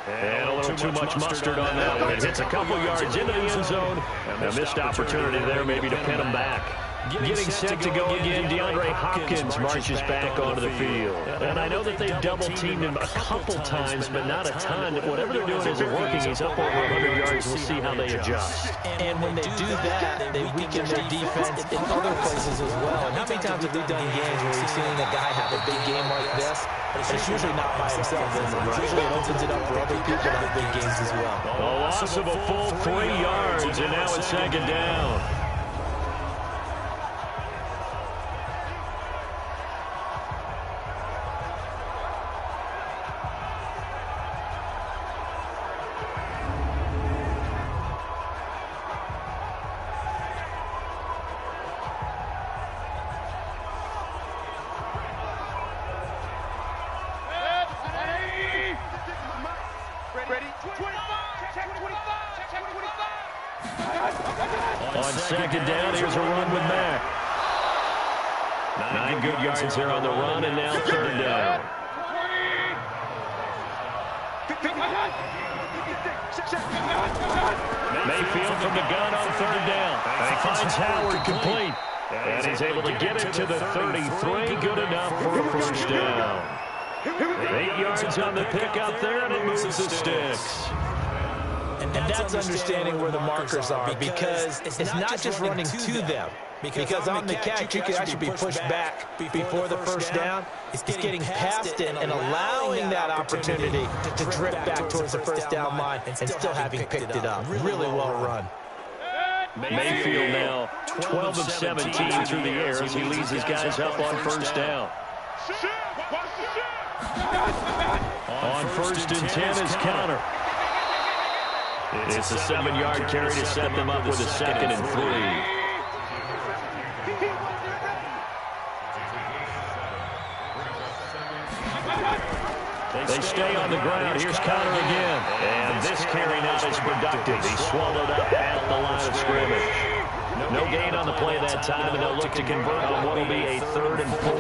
C: And a little too much mustard on that one. It hits a couple yards into the end zone. And a missed opportunity there maybe to pin him back. Getting set to go again, DeAndre Hopkins marches back onto the field. And I know that they've double-teamed him a couple times, but not a ton. Whatever they're doing isn't working. He's up over 100 yards. We'll see how they adjust.
D: And when they do that, they weaken their defense in other places as well. And how many times have we done games where we've seen a guy have a big game like this? But it's usually not by himself, is it? Usually it opens it up for other people to have big games as well.
C: A loss of a full 3 yards, and now it's 2nd down. On 2nd down, here's a run with Mack. 9 good yards there on the run, and now 3rd down. Mayfield from the gun on 3rd down. And finds Howard complete. And he's able to get it to the 33. Good enough for a 1st down. 8 yards on the pick out there, and it moves the sticks.
D: And that's understanding where the markers are, because it's not just running to them. Because on the catch, you can actually be pushed back before the 1st down. It's getting past it and allowing that opportunity to drift back towards the 1st down line and still having picked it up. Really well run.
C: Mayfield now 12 of 17 through the air as he leads his guys up on 1st down. On 1st and 10 is counter. It's a 7-yard carry to set them up with a 2nd and 3. They stay on the ground. Here's Conner again. And this carry now is productive. He swallowed up at the line of scrimmage. No gain on the play that time, and they'll look to convert on what will be a 3rd and 4.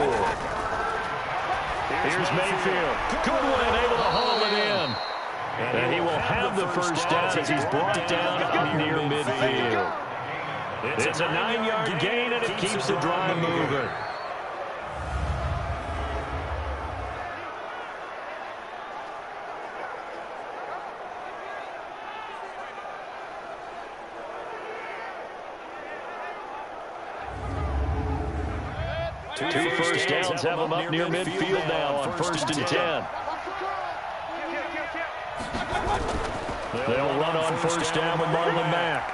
C: Here's Mayfield. Good one, able to haul it in. And he will have the 1st down as he's brought down up near midfield. It's a 9-yard gain, and it keeps the drive moving. Two 1st downs have them up near midfield now on 1st and 10. They'll run on 1st down with Marlon Mack.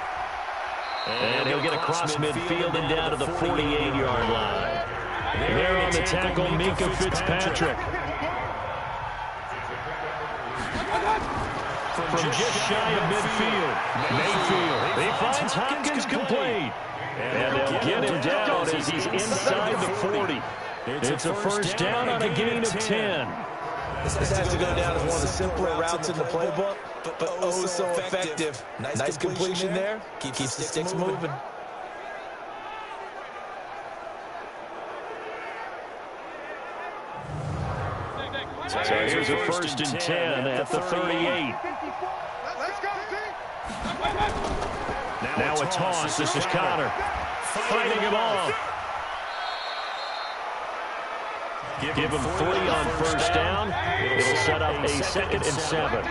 C: And he'll get across midfield and down to the 48-yard line. There on the tackle, Minkah Fitzpatrick. from just shy of midfield. Mayfield, he finds Hopkins complete. And they'll get him down as he's inside the 40. It's a first down on a gain of 10.
D: This has to go down as one of the simpler routes in the playbook, but oh so effective. Nice completion there. Keeps the sticks moving.
C: So here's a first and 10 at the 38. Now a toss. This is Connor fighting him off. Give him 3 on first down. It'll set up a 2nd and 7.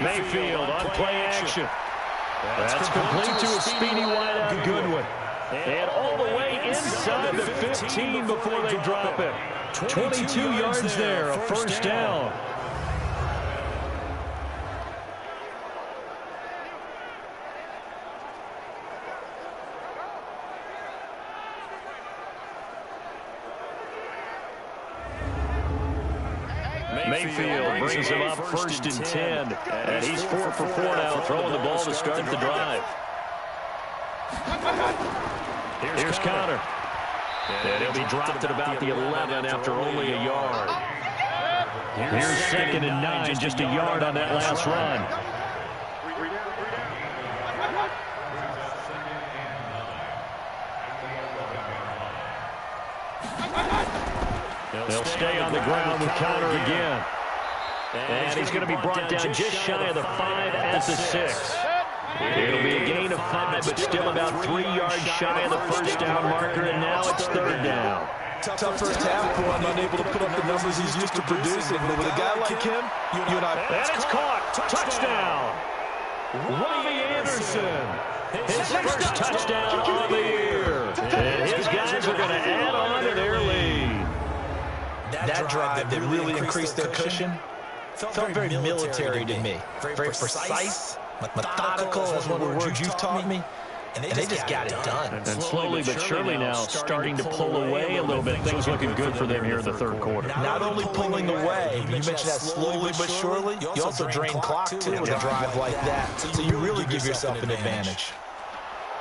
C: Mayfield on play action. That's complete to a speedy wideout Goodwin. And all the way inside the 15 before they drop it. 22 yards there, a first down. Mayfield brings him up first and 10. And he's 4 for 4 now, throwing the ball to start the drive. Here's Connor. And he'll be dropped at about the 11 after only a yard. Here's 2nd and 9, just a yard on that last run. They'll stay on the ground with Connor again. And he's going to be brought down just shy of the 5 at the 6. It'll be a gain of 5, but still about 3 yards shy of the first down marker, and now it's 3rd down.
D: Tough first half for him, unable to put up the numbers he's used to producing. But with a guy like him, you and I...
C: And it's caught. Touchdown. Robbie Anderson. His first touchdown of the year. And his guys are going to add on to their lead.
D: That drive, they really increased their cushion. Felt very military to me. Very precise. Methodical is one of the words you've taught me, and they just got it done.
C: And slowly but surely now starting to pull away a little bit. Things looking good for them here in the 3rd quarter.
D: Not only pulling away, you mentioned that slowly but surely, you also drain clock too with a drive like that. So you really give yourself an advantage.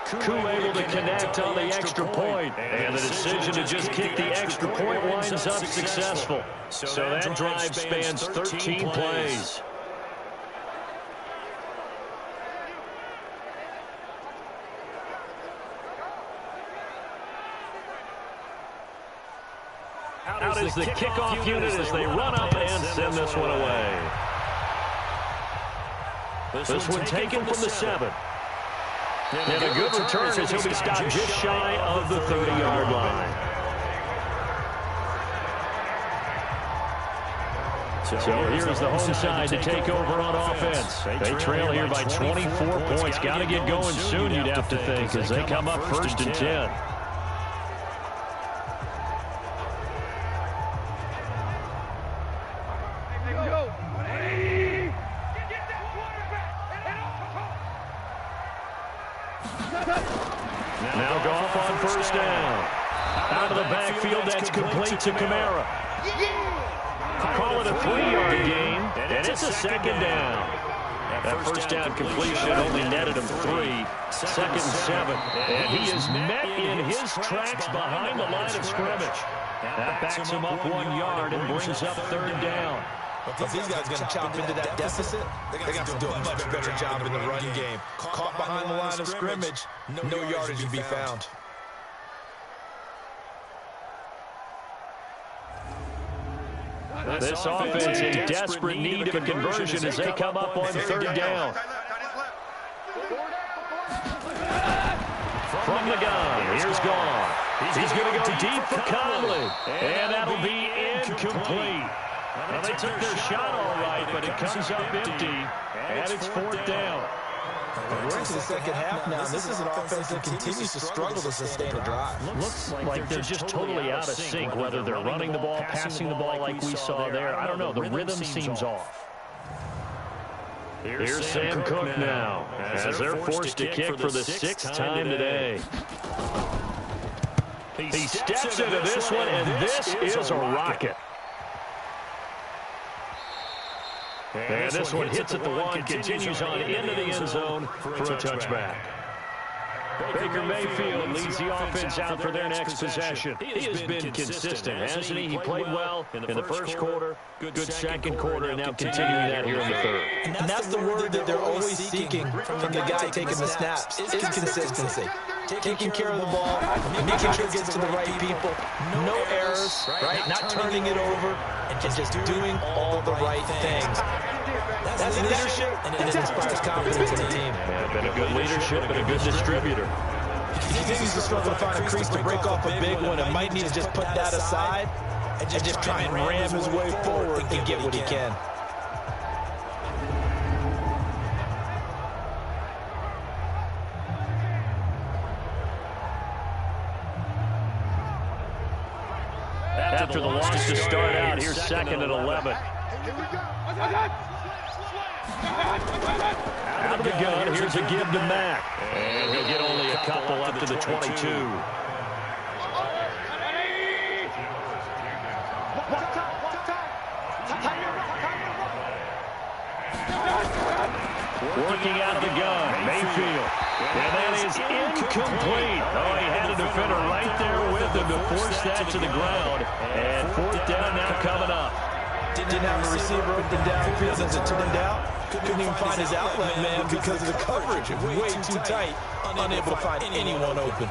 C: Koo able to connect on the extra point, and the decision to just kick the extra point winds up successful. So that drive spans 13 plays. Out is the kickoff unit as they run up and send this one away. This one taken from the 7. And a good return as he'll be stopped just shy of the 30-yard line. So here's the home side to take over on offense. They trail here by 24 points. Got to get going soon, you'd have to think, as they come up first and 10. Now Goff on first down. Out of the backfield, that's complete to Kamara. Call it a 3-yard gain, and it's a 2nd down. That first down completion only netted him 3. 2nd and 7. And he is met in his tracks behind the line of scrimmage. That backs him up 1 yard and brings up 3rd down.
D: If these guys are going to chop into that deficit, they got to do a much better job in the run game. Caught behind the line of scrimmage, no yardage to be found.
C: This offense in desperate need of a conversion as they come up on 3rd down. From the gun, here's Gone. He's going to go deep for Conley, and that'll be incomplete. Well, they took their shot all right, but it comes up empty, and it's 4th down.
D: We're into the 2nd half now. This is an offense that continues to struggle to sustain a drive.
C: Looks like they're just totally out of sync, whether they're running the ball, passing the ball like we saw there. I don't know. The rhythm seems off. Here's Sam Cook now, as they're forced to kick for the 6th time today. He steps into this one, and this is a rocket. And this one hits at the one, continues on into the end zone for a touchback. Baker Mayfield leads the offense out for their next possession. He has been consistent, hasn't he? He played well in the first quarter, good second quarter, and now continuing that here in the third.
D: And that's the word that they're always seeking from the guy taking the snaps, is consistency. Taking care of the ball, making sure it gets to the right people, no errors, right? Not turning it over, and just doing all the right things. That's leadership, and it inspires confidence in the team.
C: Yeah, been a good leadership and a good distributor.
D: He continues to struggle to find a crease to break off a big one, and might need to just put that aside and just try and ram his way forward and get what he can.
C: After the loss to start out, here's second and 11. Out of the gun, here's a give to Mack. And he'll get only a couple up to the 22. Working out of the gun, Mayfield. And that is incomplete. Oh, he had a defender right there with him to force that to the ground. And fourth down now coming up.
D: Didn't have a receiver open downfield as it turned out. Couldn't even find his outlet man because of the coverage. Way too tight. Unable to find anyone open.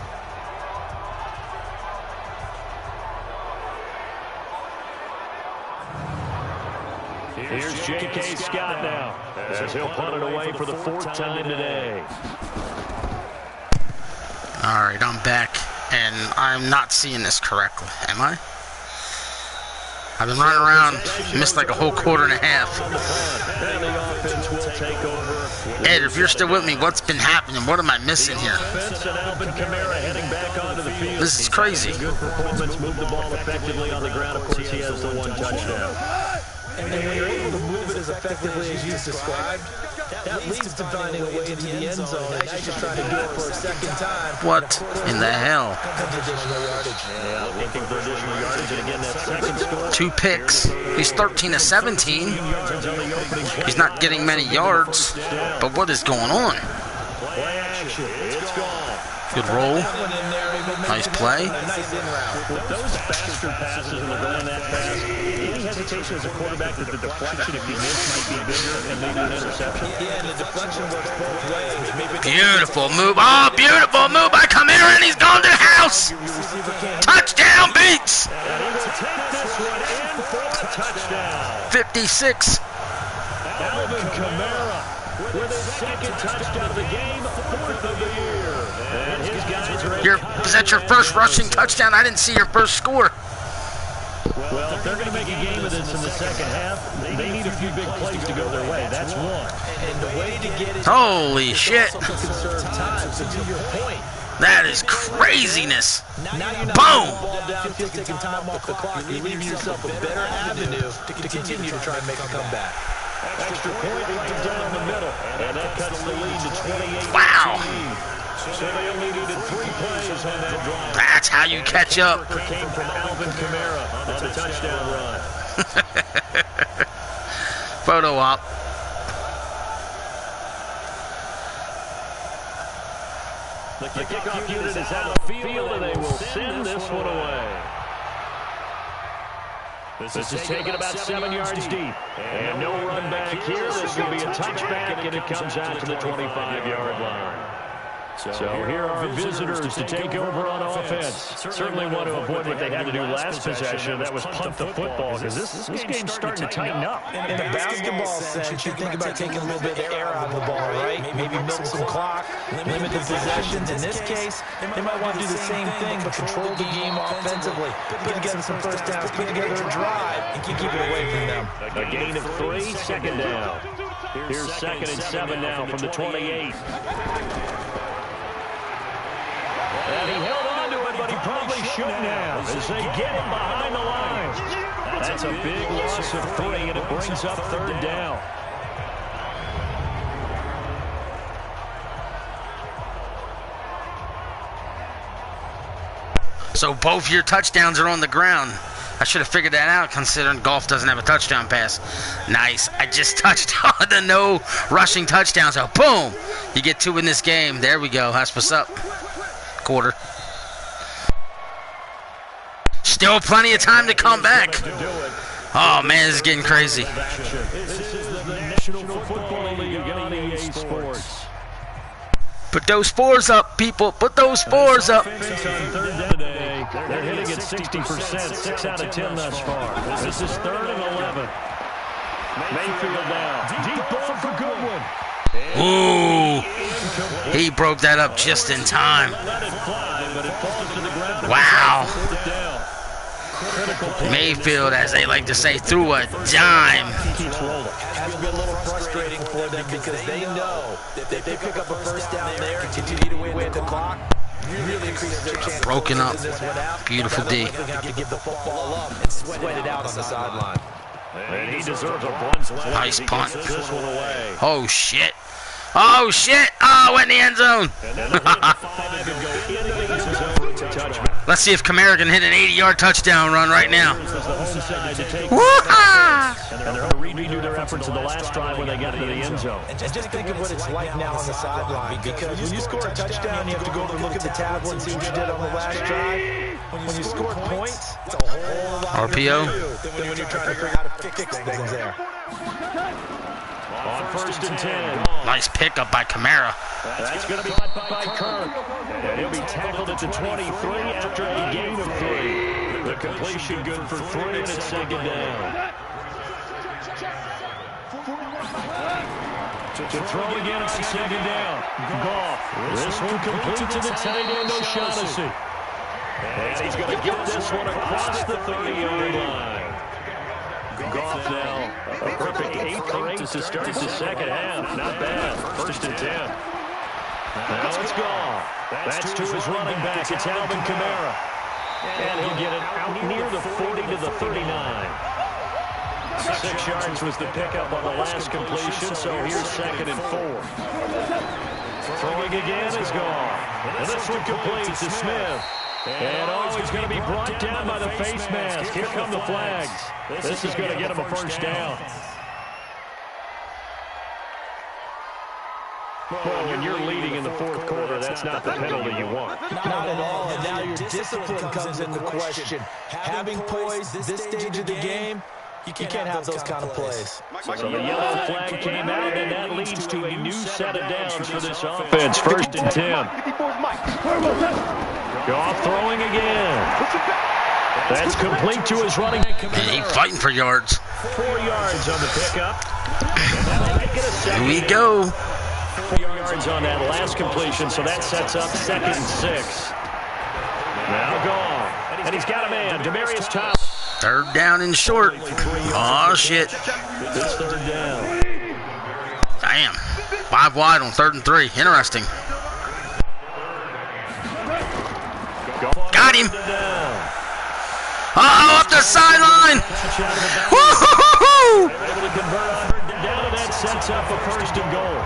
C: Here's J.K. Scott now, as he'll punt it away for the fourth time today.
B: All right, I'm back, and I'm not seeing this correctly. Am I? I've been running around, missed like a whole quarter and a half. Ed, if you're still with me, what's been happening? What am I missing here? This is crazy.
C: Good performance, moved the ball effectively on the ground. Of course, he has the one touchdown.
D: And when you're able to move it as effectively as you described, that leads to finding a way into the end zone. And now you're trying to do it for a second time.
B: What in the hell?
C: Yeah, looking for additional yardage. And again, that second score.
B: 2 picks. He's 13 of 17. He's not getting many yards. But what is going on?
C: Play action. It's gone.
B: Good roll. Nice play.
C: With those faster passes and running that pass, any hesitation as a quarterback that the deflection, if you miss, might be bigger and maybe an interception?
D: Yeah, and the deflection works both ways.
B: Beautiful move. Oh, beautiful move by Kamara, and he's gone to the house. Touchdown, Beats.
C: And he will take this one in for a touchdown.
B: 56.
C: Alvin Kamara with his second touchdown of the game, fourth of the year. And his guys are
B: Is that your first rushing touchdown? I didn't see your first score.
C: Well, if they're going to make a game of this in the second half, they need a few big plays to go their way. That's one.
D: And the way to get it.
B: Holy shit.
D: Conserve time. So to your point.
B: That is craziness.
D: Boom! Taking time off the clock. You leave yourself a better avenue to continue to try and make a comeback.
C: Extra point right down the middle. And that cuts the lead to 28.
B: Wow.
C: So they only needed 3 plays on that drive.
B: That's how you catch up.
C: Came from Alvin Kamara on the touchdown run.
B: Photo op.
C: The kickoff unit is out of the field, and they will send this one away. This is taken about 7 yards deep. And no run back here. This will be a touchback, and it comes out to the 25-yard line. So here are visitors to take over on offense. Certainly want to avoid what they had to do last possession. That was punt the football, because this game's starting to tighten up.
D: In the basketball sense, you think about taking a little bit of air out of the ball, right? Maybe milk some clock, limit the possessions. In this case, they might want to do the same thing, but control the game offensively. Put together some first downs, put together a drive, and keep it away from them.
C: A gain of 3, second down. Here's second and 7 now from the 28. And he held on to it, but he probably shouldn't have, as they get him behind the line. That's a big loss of 3, and it brings up third down.
B: So both your touchdowns are on the ground. I should have figured that out considering golf doesn't have a touchdown pass. Nice. I just touched on the no rushing touchdown. So, boom. You get 2 in this game. There we go. That's what's up. Quarter. Still plenty of time to come back. Oh, man, this is getting crazy. Put those 4s up, people. Put those 4s up.
C: They're hitting at 60%, 6 out of 10 thus far. This is 3rd and 11. Mayfield now. Deep ball for Goodwin.
B: Ooh. He broke that up just in time. Wow. Mayfield, as they like to say, threw a dime.
D: Has been a little frustrating for them because they know that if they pick up a first down there and continue to win the clock, really increases their chance.
B: Broken up. Beautiful D.
D: Have to give the football up and sweat it out on the sideline.
C: And he deserves a punt.
B: Nice punt.
C: This one away.
B: Oh, shit. Oh, shit. Oh, went in the end zone. Let's see if Kamara can hit an 80-yard touchdown run right now. Woo-ha!
C: And they're going to redo their efforts in the last drive when they got into the end zone.
D: And just think of what it's like now on the sideline, because when you score a touchdown, you have to go over and look at the tablet and see what you did on the last drive. When you score points, it's a whole lot
B: RPO.
D: than when you're trying to figure out how to fix things there.
C: On 1st and 10.
B: Nice pickup by Kamara.
C: That's going to be by Kirk. And he'll be tackled at the 23 after a gain of 3. The completion good for 3, and it's 2nd down. To throw again, it's 2nd down. Goff. This one complete to the tight end, O'Shaughnessy. And he's going to get this one across the 30-yard line. Goff now a perfect 8 for 8 to start the second half. Not bad. 1st and 10. Now it's Goff. That's to his running back. It's Alvin Kamara. And he'll get it out near the 40 to the 39. 6 yards was the pickup on the last completion, so here's 2nd and 4. Throwing again is Goff. And this one completes to Smith. And he's going to be brought down by the face mask. Here come the flags. This is going to get him a first down. Well, when you're leading in the 4th quarter, that's not the penalty you want.
D: Not at all, and now your discipline comes into question. Having poise this stage of the game, you can't have those kind of plays.
C: So the yellow flag came out, and that leads to a new set of downs for this offense. 1st and 10. Goff throwing again. That's complete to his running.
B: He's fighting for yards.
C: 4 yards on the pickup.
B: Here we go.
C: 4 yards on that last completion, so that sets up 2nd and 6. Now Goff. And he's got a man, Demarius Thomas.
B: 3rd down and short. Oh, shit.
C: It's 3rd down.
B: Damn. 5 wide on 3rd and 3. Interesting. Got him. Uh-oh, up the sideline. Woo-hoo-hoo-hoo.
C: Able to convert down, and that sets up a 1st and goal.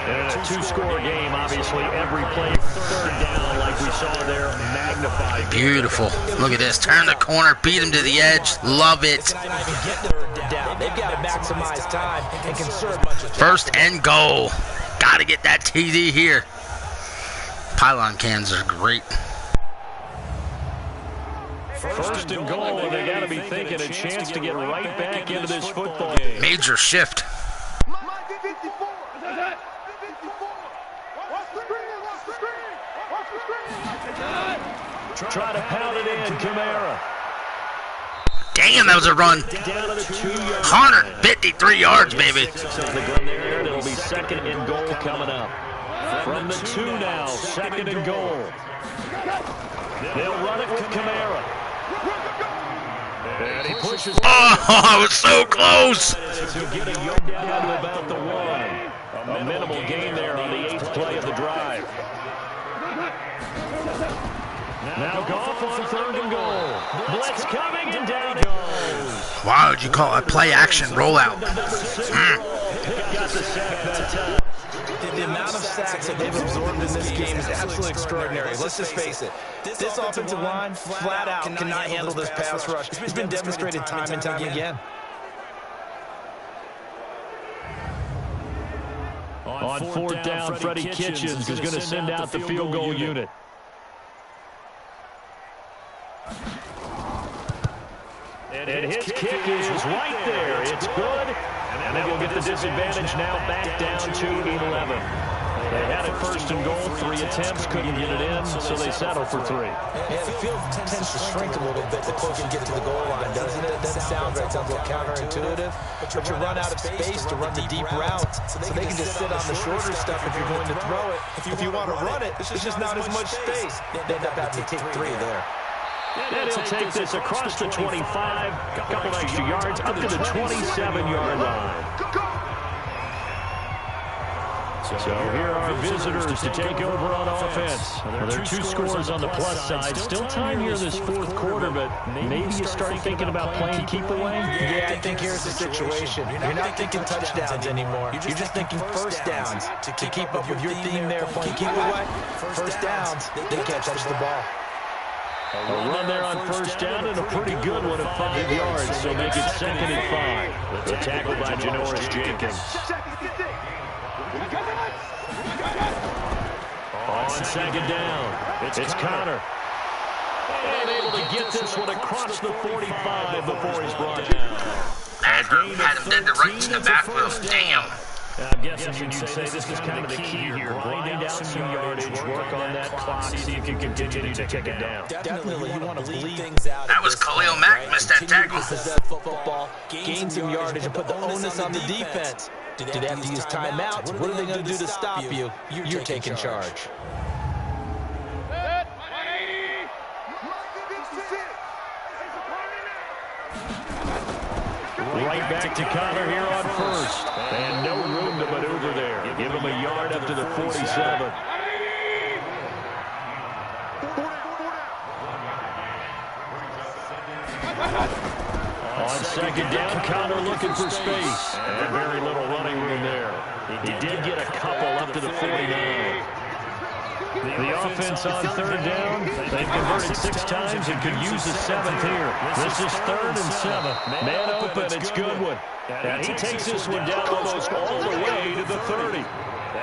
C: And a 2-score game, obviously, every play 3rd down like we saw there, magnified.
B: Beautiful. Look at this. Turn the corner, beat him to the edge. Love it.
D: They've got to maximize time and conserve much of
B: 1st and goal. Got to get that TD here. Pylon cans are great.
C: 1st and goal, and they got to be thinking a chance to get right back into this football game.
B: Major shift.
C: Try to pound it in, Kamara.
B: Damn, that was a run. 153 yards, baby.
C: It'll be 2nd and goal coming up. From the 2 now, 2nd and goal. They'll run it with Kamara. And he pushes.
B: Oh, I was so close.
C: To get a yard down to about the 1. A minimal gain there on the 8th play of the drive. Now Goff on 3rd and goal. Blitz coming, and down goes.
B: Why would you call it play action rollout?
C: Got the sack that time.
D: The amount of sacks that they've absorbed in this game is absolutely extraordinary. Let's just face it. This offensive line, flat out, cannot handle this pass rush. It's been demonstrated time and time again.
C: On fourth down, Freddie Kitchens is going to send out the field goal unit. And his kick is right there. It's good. And then we'll get the disadvantage now back down to 11. They had it first and goal, 3 attempts, couldn't get it in, so they settle for 3.
D: Yeah, the field tends to shrink a little bit the closer you get to the goal line, doesn't it? It doesn't sound right. It sounds a little counterintuitive. But you run out of space to run the deep routes, so they can just sit on the shorter stuff if you're going to throw it. If you want to run it, it's just not as much space. They end up having to take 3 there.
C: And he'll take this across the 25, a couple extra yards, up to the 27-yard line. So here are visitors to take over on offense. Well, there are 2 scores on the plus side. Still time here in this fourth quarter, but maybe you start thinking about playing keep away?
D: Yeah, I think here's the situation. You're not thinking touchdowns anymore. You're just thinking first downs. To keep up with your theme there, playing keep away, first downs, they can't touch the ball.
C: A run there on first down and a pretty good one at 5 yards, so make it 2nd and 5. The tackle by Janoris Jenkins. On second down, it's Connor. And able to get this one across the 45 before he's brought down.
B: That had him dead to right in the backfield. Damn.
C: I'm guessing you'd say this is kind of the key here. Grinding out some yardage, work on that clock, see if you can continue to kick it down.
D: Definitely, you want to bleed things out.
B: That was Khalil Mack, missed that tackle.
D: Football, gain some yardage, and put the onus on the defense. Do they have to use timeouts? What are they going to do to stop you? You're taking charge.
C: Right back to Connor here on first. And no room to maneuver there. Give him a yard up to the 47. On second down, Connor looking for space. And very little running room there. He did get a couple up to the 49. The offense on third down, they've converted 6 times and could use the 7th here. This is 3rd and 7. Man open, it's Goodwin. And he takes this one down almost all the way to the 30.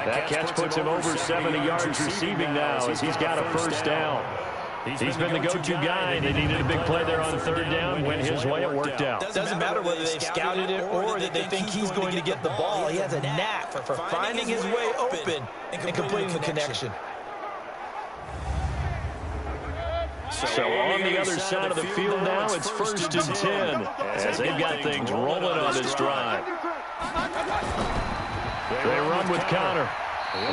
C: That catch puts him over 70 yards receiving now as he's got a first down. He's been the go-to guy. They needed a big play there on third down. Went his way, it worked out.
D: Doesn't matter whether they've scouted it or that they think he's going to get the ball. He has a knack for finding his way open and completing the connection.
C: So on the other side of the field now, it's 1st and 10 as they've got things rolling on this drive. They run with Connor.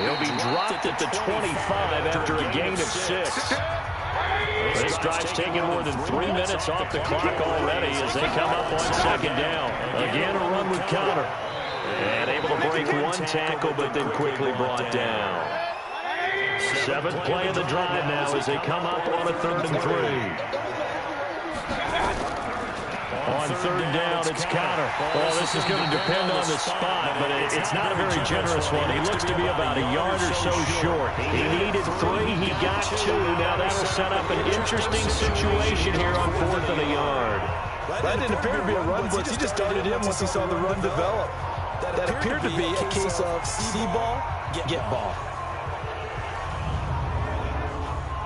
C: He'll be dropped at the 25 after a gain of 6. This drive's taken more than 3 minutes off the clock already as they come up on second down. Again, a run with Connor. And able to break 1 tackle, but then quickly brought down. 7th play of the drive now as they come up on a 3rd and 3. On third down, it's Connor. Well, this is going to depend on the spot, but it's not a very generous one. He looks to be about a yard or so short. He needed 3. He got 2. Now that'll set up an interesting situation here on 4th and a yard.
D: That didn't appear to be a run blitz. He just darted in once he saw the run develop. That appeared to be a case of see ball, get ball.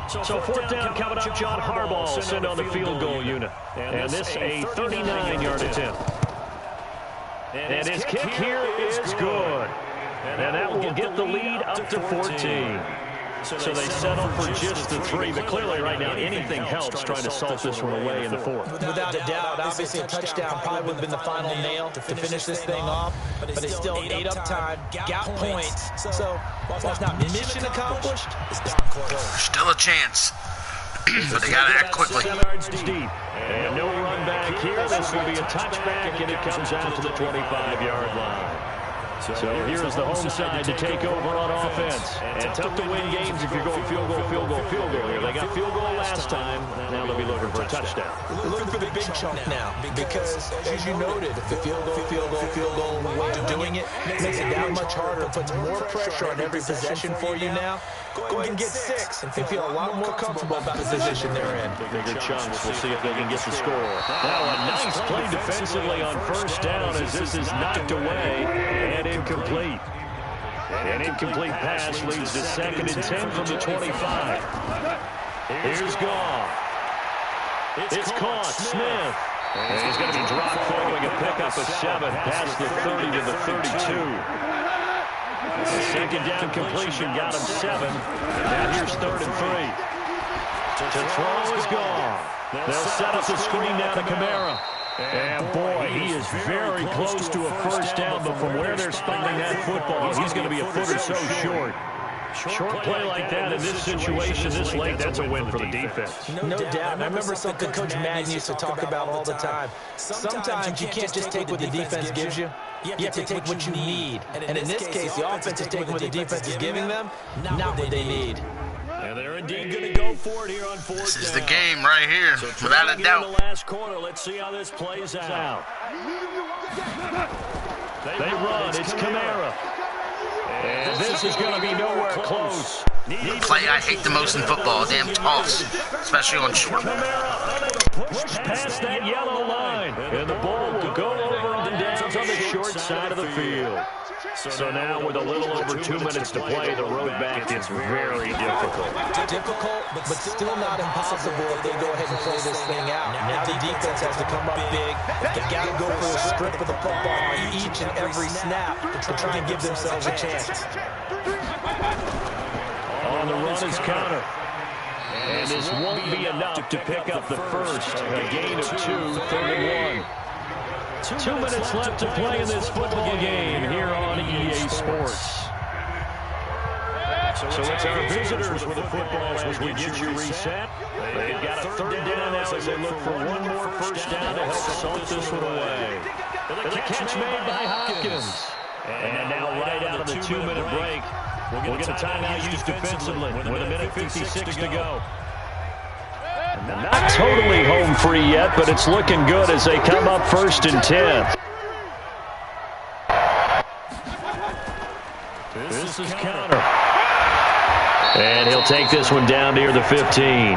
C: So 4th down coming up, John Harbaugh will send on the field goal unit. And this a 39-yard attempt. And his kick here is good. And that will get the lead up to 14. So they settle for just the 3, but clearly right now anything helps trying to salt this one away in the 4th.
D: Without a doubt, obviously a touchdown probably would have been the final nail to finish this thing off, but they still ate up time, got points. So while it's not mission accomplished, it's darn close.
B: Still a chance, but they got to act quickly.
C: 7 yards deep. And no run back here. This will be a touchback, and it comes out to the 25-yard line. So here's the home side to take over on offense. And tough to win games if you're going field goal here. They got field goal last time. Now they'll be looking for a touchdown.
D: Looking for the big chunk now because, as you noted, the field goal way of doing it makes it that much harder, puts more pressure on every possession for you now. Go ahead and get 6 and feel a lot more comfortable about the position they're in.
C: Bigger chunks. We'll see if they can get the score. Now a nice play defensively on first down as this is knocked away and incomplete. An incomplete pass leads to 2nd and 10 from the 25. Here's Goff. It's caught. Smith. And he's going to be dropped following a pickup of 7 past the 30 to the 32. The 2nd down completion got him 7. Now here's 3rd and 3. To throw is gone. They'll set up the screen now to Kamara. And boy, he is very close to a first down, but from where they're spotting that football, he's going to be a foot or so short. Short play like that in this situation this late, that's a win for the defense.
D: No doubt. I remember something Coach Madden used to talk about all the time. Sometimes you can't just take what the defense gives you. You have to take what you need. And in this case, the offense is taking what the defense is giving them, not what they need.
C: And they're indeed going to go for it here on 4th down.
B: This is the game right here, without a doubt.
C: In the last quarter, let's see how this plays out. They run. It's Kamara. And this is going to be nowhere close.
B: The play I hate the most in football, damn toss, especially on short.
C: Past that yellow line. And the ball will go over on downs on the short side of the field. So now with a little over 2 minutes to play, the road back is very difficult.
D: Difficult, but still not impossible if they go ahead and play this thing out. Now the defense has to come up big. They've got to go for a strip of the football on each and every snap to try and give themselves a chance.
C: On the run is counter. And this won't be enough to pick up the first. A gain of 2, 3rd and 1. 2 minutes left to play in this football game here on EA Sports. So it's our visitors with the football as we get you reset. They've got a 3rd down now as they look for one more first down to help salt this one away. The catch made by Hopkins. And now right out of the 2-minute break, we'll get a timeout used defensively with a minute 56 to go. Not totally home free yet, but it's looking good as they come up 1st and 10. This is counter. And he'll take this one down near the 15.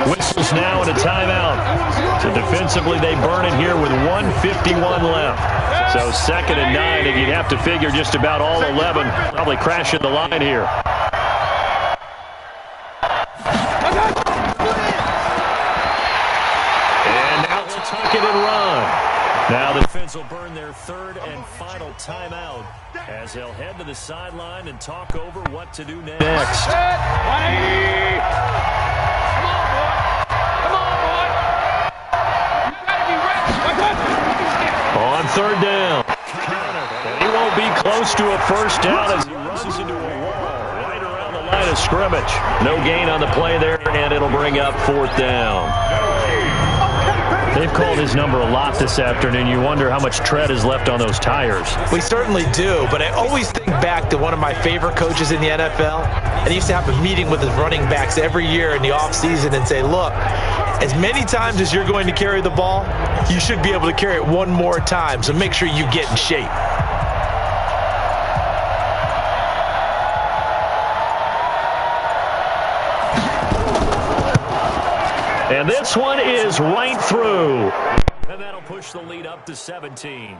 C: Whistles now and a timeout. So defensively, they burn it here with 1:51 left. So 2nd and 9, and you'd have to figure just about all 11 probably crashing the line here. Tuck it and run. Now the defense will burn their 3rd and final timeout as they'll head to the sideline and talk over what to do next.
E: Come on, boy. You gotta be ready.
C: On 3rd down. And he won't be close to a first down as he runs into a wall right around the line of scrimmage. No gain on the play there, and it'll bring up 4th down. They've called his number a lot this afternoon. You wonder how much tread is left on those tires.
D: We certainly do, but I always think back to one of my favorite coaches in the NFL, and he used to have a meeting with his running backs every year in the offseason and say, look, as many times as you're going to carry the ball, you should be able to carry it one more time, so make sure you get in shape.
C: And this one is right through. And that'll push the lead up to 17.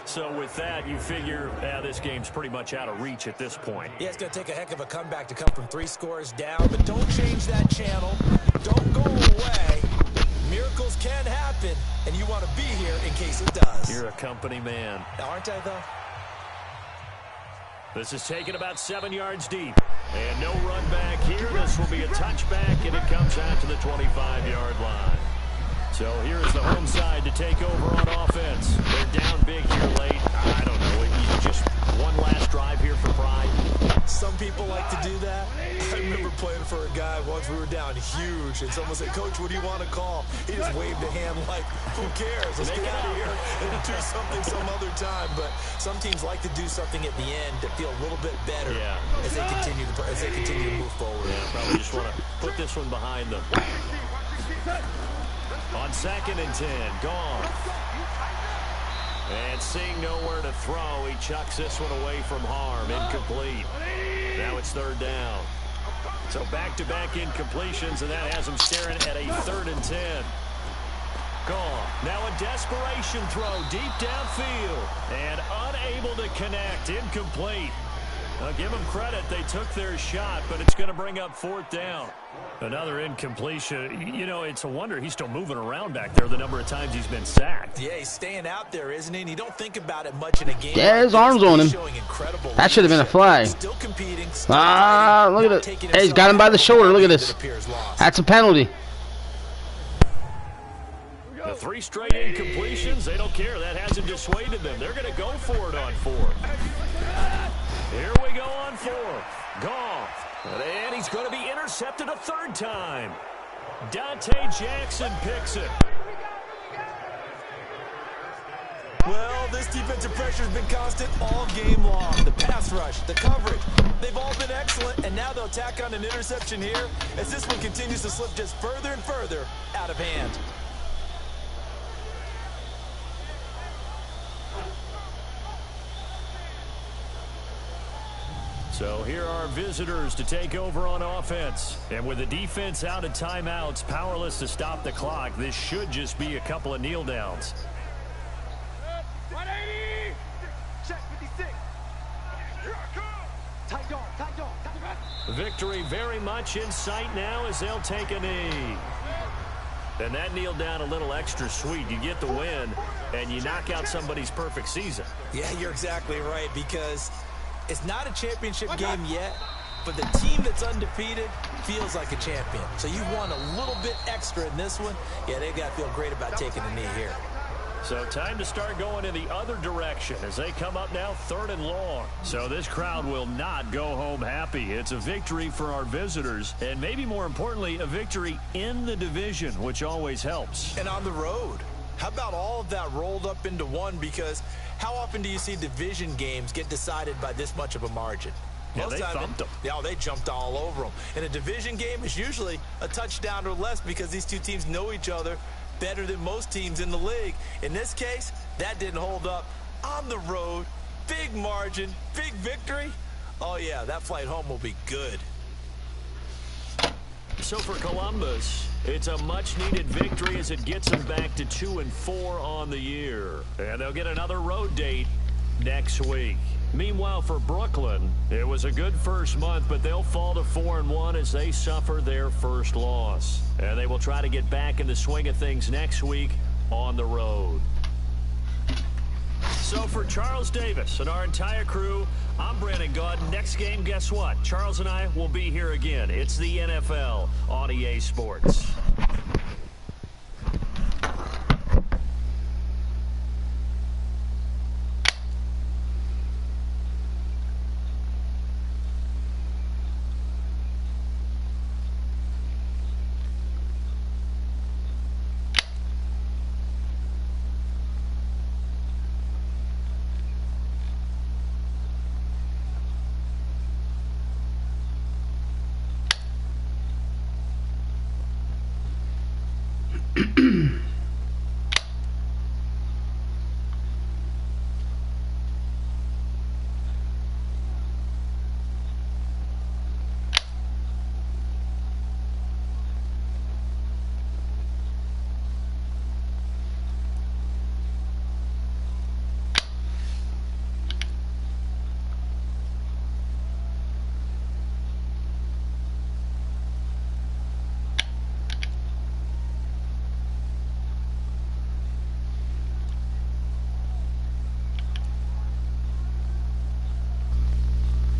C: So with that, you figure this game's pretty much out of reach at this point.
F: Yeah, it's going to take a heck of a comeback to come from 3 scores down. But don't change that channel. Don't go away. Miracles can happen, and you want to be here in case it does.
C: You're a company man.
F: Aren't I, though?
C: This is taken about 7 yards deep. And no run back here. This will be a touchback, and it comes out to the 25-yard line. So here is the home side to take over on offense. They're down big here late. I don't know. You just One last drive here for Pride.
F: Some people like to do that. I remember playing for a guy once. We were down huge, and someone said, "Coach, what do you want to call?" He just waved a hand like, "Who cares? Let's get out of here and do something some other time." But some teams like to do something at the end to feel a little bit better as they continue to move forward.
C: Yeah, probably just want to put this one behind them. On 2nd and 10, gone. And seeing nowhere to throw, he chucks this one away from harm. Incomplete. Now it's 3rd down. So back-to-back incompletions, and that has him staring at a 3rd and 10. Gone. Now a desperation throw deep downfield. And unable to connect. Incomplete. I'll give them credit. They took their shot, but it's going to bring up 4th down. Another incompletion. You know, it's a wonder he's still moving around back there the number of times he's been sacked.
F: Yeah, he's staying out there, isn't he? And you don't think about it much in a game.
B: Yeah, his arm's on him. That should have been a flag.
F: Still competing.
B: Look at it. Hey, he's got him by the shoulder. Look at this. That's a penalty.
C: The 3 straight incompletions, they don't care. That hasn't dissuaded them. They're going to go for it on 4th. Here we go on 4th. Gone. And he's going to be intercepted a 3rd time. Dante Jackson picks it.
F: Well, this defensive pressure has been constant all game long. The pass rush, the coverage, they've all been excellent, and now they'll tack on an interception here as this one continues to slip just further and further out of hand.
C: So here are visitors to take over on offense. And with the defense out of timeouts, powerless to stop the clock, this should just be a couple of kneel downs.
E: 180! Check 56. Here I come. Tight on, tight on.
C: Victory very much in sight now as they'll take a knee. And that kneel down a little extra sweet. You get the win, and you knock out somebody's perfect season.
F: Yeah, you're exactly right, because it's not a championship game yet, but the team that's undefeated feels like a champion. So you won a little bit extra in this one. Yeah, they've got to feel great about taking a knee here.
C: So time to start going in the other direction as they come up now 3rd and long. So this crowd will not go home happy. It's a victory for our visitors, and maybe more importantly, a victory in the division, which always helps.
F: And on the road. How about all of that rolled up into one? Because how often do you see division games get decided by this much of a margin?
C: Yeah, they thumped them.
F: Yeah, they jumped all over them. And a division game is usually a touchdown or less because these two teams know each other better than most teams in the league. In this case, that didn't hold up. On the road, big margin, big victory. Oh, yeah, that flight home will be good.
C: So for Columbus, it's a much-needed victory as it gets them back to 2-4 on the year. And they'll get another road date next week. Meanwhile, for Brooklyn, it was a good first month, but they'll fall to 4-1 as they suffer their first loss. And they will try to get back in the swing of things next week on the road. So for Charles Davis and our entire crew, I'm Brandon Gaudin. Next game, guess what? Charles and I will be here again. It's the NFL on EA Sports.